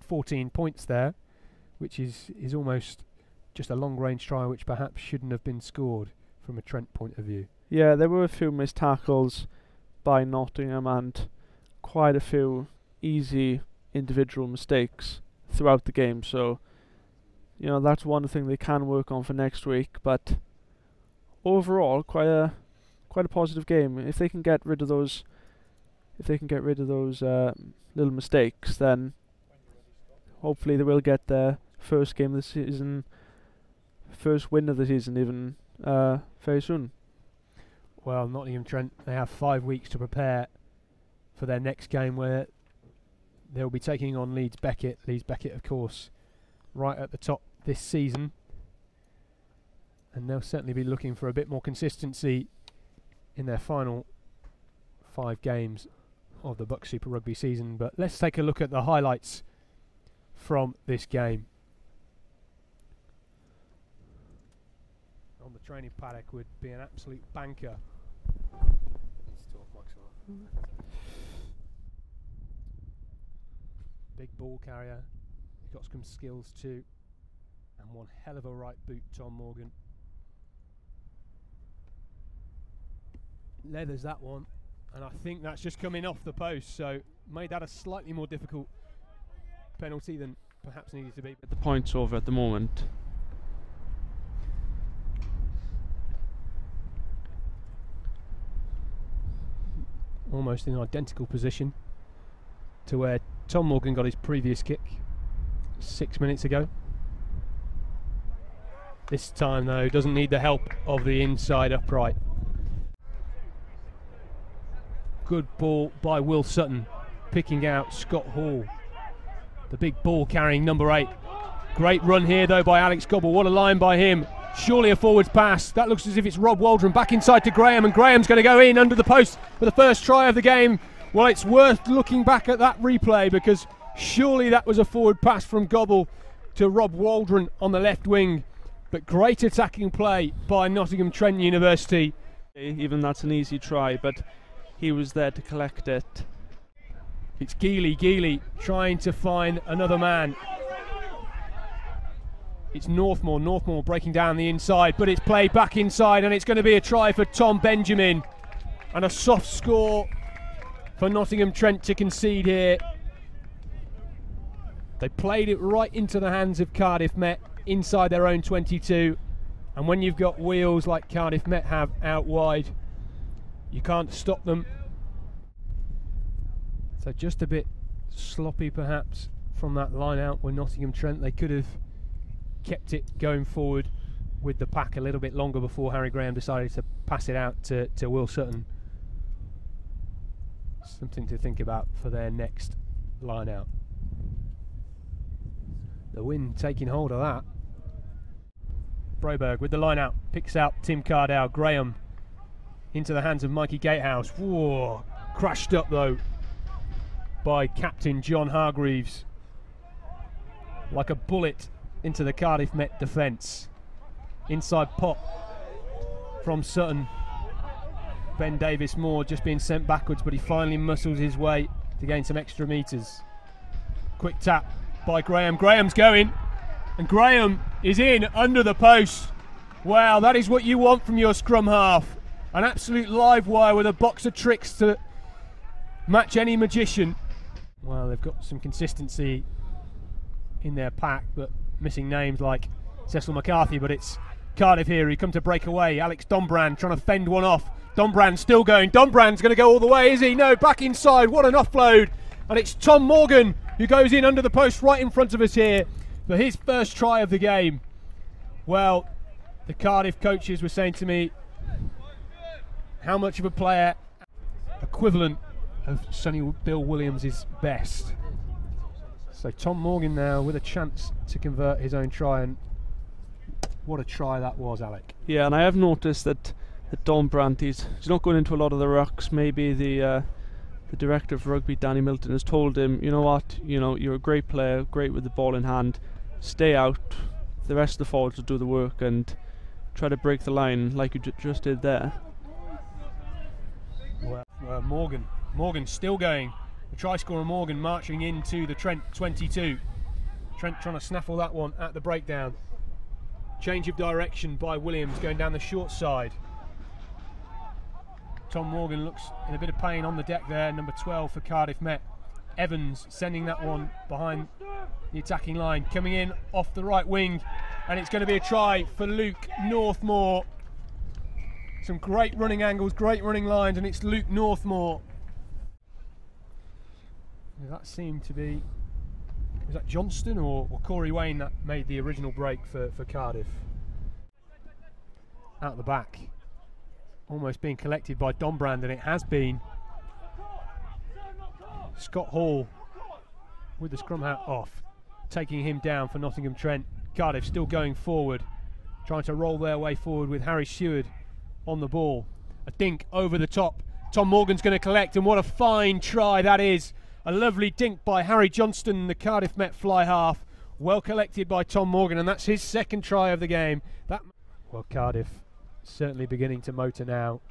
14 points there, which is almost just a long-range try, which perhaps shouldn't have been scored from a Trent point of view. Yeah, there were a few missed tackles by Nottingham and quite a few easy individual mistakes throughout the game. So, you know, that's one thing they can work on for next week. But overall, quite a positive game. If they can get rid of those, little mistakes, then hopefully they will get their first game of the season, first win of the season, even very soon. Well, Nottingham Trent, they have 5 weeks to prepare for their next game, where they'll be taking on Leeds Beckett. Leeds Beckett, of course, right at the top this season, and they'll certainly be looking for a bit more consistency in their final 5 games of the BUCS Super Rugby season. But let's take a look at the highlights from this game. On the training paddock would be an absolute banker. Big ball carrier, he's got some skills too, and one hell of a right boot, Tom Morgan. Leathers that one, and I think that's just coming off the post, so made that a slightly more difficult penalty than perhaps needed to be. The point's over at the moment. Almost in an identical position to where Tom Morgan got his previous kick 6 minutes ago. This time though, doesn't need the help of the inside upright. Good ball by Will Sutton, picking out Scott Hall, the big ball carrying number 8. Great run here though by Alex Gobble. What a line by him. Surely a forwards pass. That looks as if it's Rob Waldron back inside to Graham, and Graham's going to go in under the post for the first try of the game. Well, it's worth looking back at that replay, because surely that was a forward pass from Gobble to Rob Waldron on the left wing. But great attacking play by Nottingham Trent University. Even that's an easy try, but he was there to collect it. It's Geely trying to find another man. It's Northmore breaking down the inside, but it's played back inside, and it's going to be a try for Tom Benjamin, and a soft score for Nottingham Trent to concede here. They played it right into the hands of Cardiff Met inside their own 22, and when you've got wheels like Cardiff Met have out wide, you can't stop them. So just a bit sloppy perhaps from that line out with Nottingham Trent. They could have kept it going forward with the pack a little bit longer before Harry Graham decided to pass it out to Will Sutton. Something to think about for their next line out. The wind taking hold of that. Broberg with the line out, picks out Tim Cardell. Graham into the hands of Mikey Gatehouse. Whoa, crashed up though by captain John Hargreaves, like a bullet into the Cardiff Met defence. Inside pop from Sutton. Ben Davis Moore just being sent backwards, but he finally muscles his way to gain some extra metres. Quick tap by Graham. Graham's going, and Graham is in under the post. Wow, that is what you want from your scrum half. An absolute live wire with a box of tricks to match any magician. Well, they've got some consistency in their pack, but missing names like Cecil McCarthy, but it's Cardiff here who come to break away. Alex Dombrand trying to fend one off. Dombrand still going. Dombrand's going to go all the way, is he? No, back inside. What an offload. And it's Tom Morgan who goes in under the post right in front of us here for his first try of the game. Well, the Cardiff coaches were saying to me how much of a player equivalent of Sonny Bill Williams is best. So Tom Morgan now with a chance to convert his own try, and what a try that was, Alec. Yeah, and I have noticed that Dombrand, he's not going into a lot of the rucks. Maybe the director of rugby, Danny Milton, has told him, you know what, you're a great player, great with the ball in hand, stay out, the rest of the forwards will do the work and try to break the line like you just did there. Well, Morgan still going. The try scorer Morgan marching into the Trent 22. Trent trying to snaffle that one at the breakdown. Change of direction by Williams going down the short side. Tom Morgan looks in a bit of pain on the deck there, number 12 for Cardiff Met. Evans sending that one behind the attacking line, coming in off the right wing, and it's going to be a try for Luke Northmore. Some great running angles, great running lines, and it's Luke Northmore. That seemed to be, was that Johnston or Corey Wayne that made the original break for Cardiff? Out the back, almost being collected by Dombrand, and it has been. Scott Hall with the scrum hat off, taking him down for Nottingham Trent. Cardiff still going forward, trying to roll their way forward with Harry Seward on the ball. A dink over the top. Tom Morgan's going to collect, and what a fine try that is. A lovely dink by Harry Johnston, the Cardiff Met fly half. Well collected by Tom Morgan, and that's his second try of the game. Well, Cardiff certainly beginning to motor now.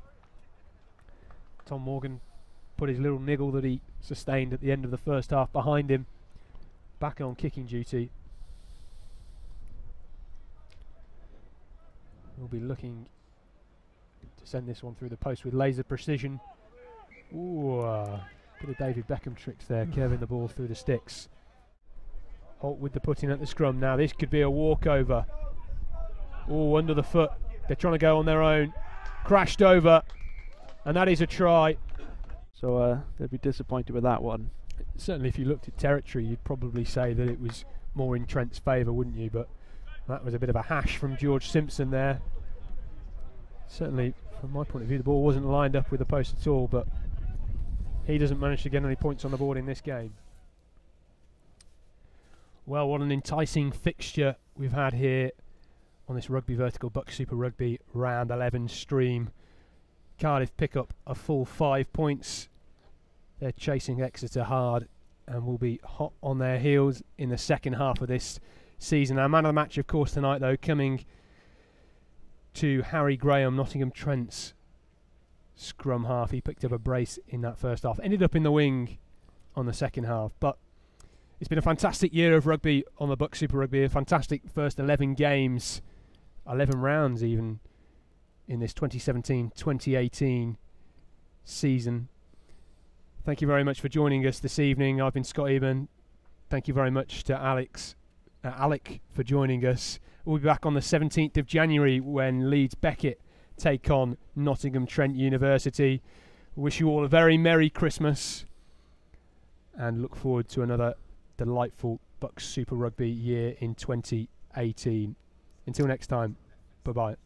Tom Morgan put his little niggle that he sustained at the end of the first half behind him. Back on kicking duty. We'll be looking to send this one through the post with laser precision. Ooh, bit of David Beckham tricks there, curving the ball through the sticks. Holt with the putting at the scrum. Now this could be a walkover. Oh, under the foot. They're trying to go on their own. Crashed over, and that is a try. So they'd be disappointed with that one. Certainly if you looked at territory, you'd probably say that it was more in Trent's favour, wouldn't you? But that was a bit of a hash from George Simpson there. Certainly, from my point of view, the ball wasn't lined up with the post at all, but he doesn't manage to get any points on the board in this game. Well, what an enticing fixture we've had here on this Rugby Vertical BUCS Super Rugby Round 11 stream. Cardiff pick up a full 5 points. They're chasing Exeter hard and will be hot on their heels in the second half of this season. Our man of the match, of course, tonight, though, coming to Harry Graham, Nottingham Trent's scrum half. He picked up a brace in that first half, ended up in the wing on the second half, but it's been a fantastic year of rugby on the BUCS Super Rugby, a fantastic first 11 games, 11 rounds even, in this 2017-2018 season. Thank you very much for joining us this evening. I've been Scott Eben. Thank you very much to Alec for joining us. We'll be back on the 17th of January when Leeds Beckett take on Nottingham Trent University. Wish you all a very Merry Christmas and look forward to another delightful BUCS Super Rugby year in 2018. Until next time, bye-bye.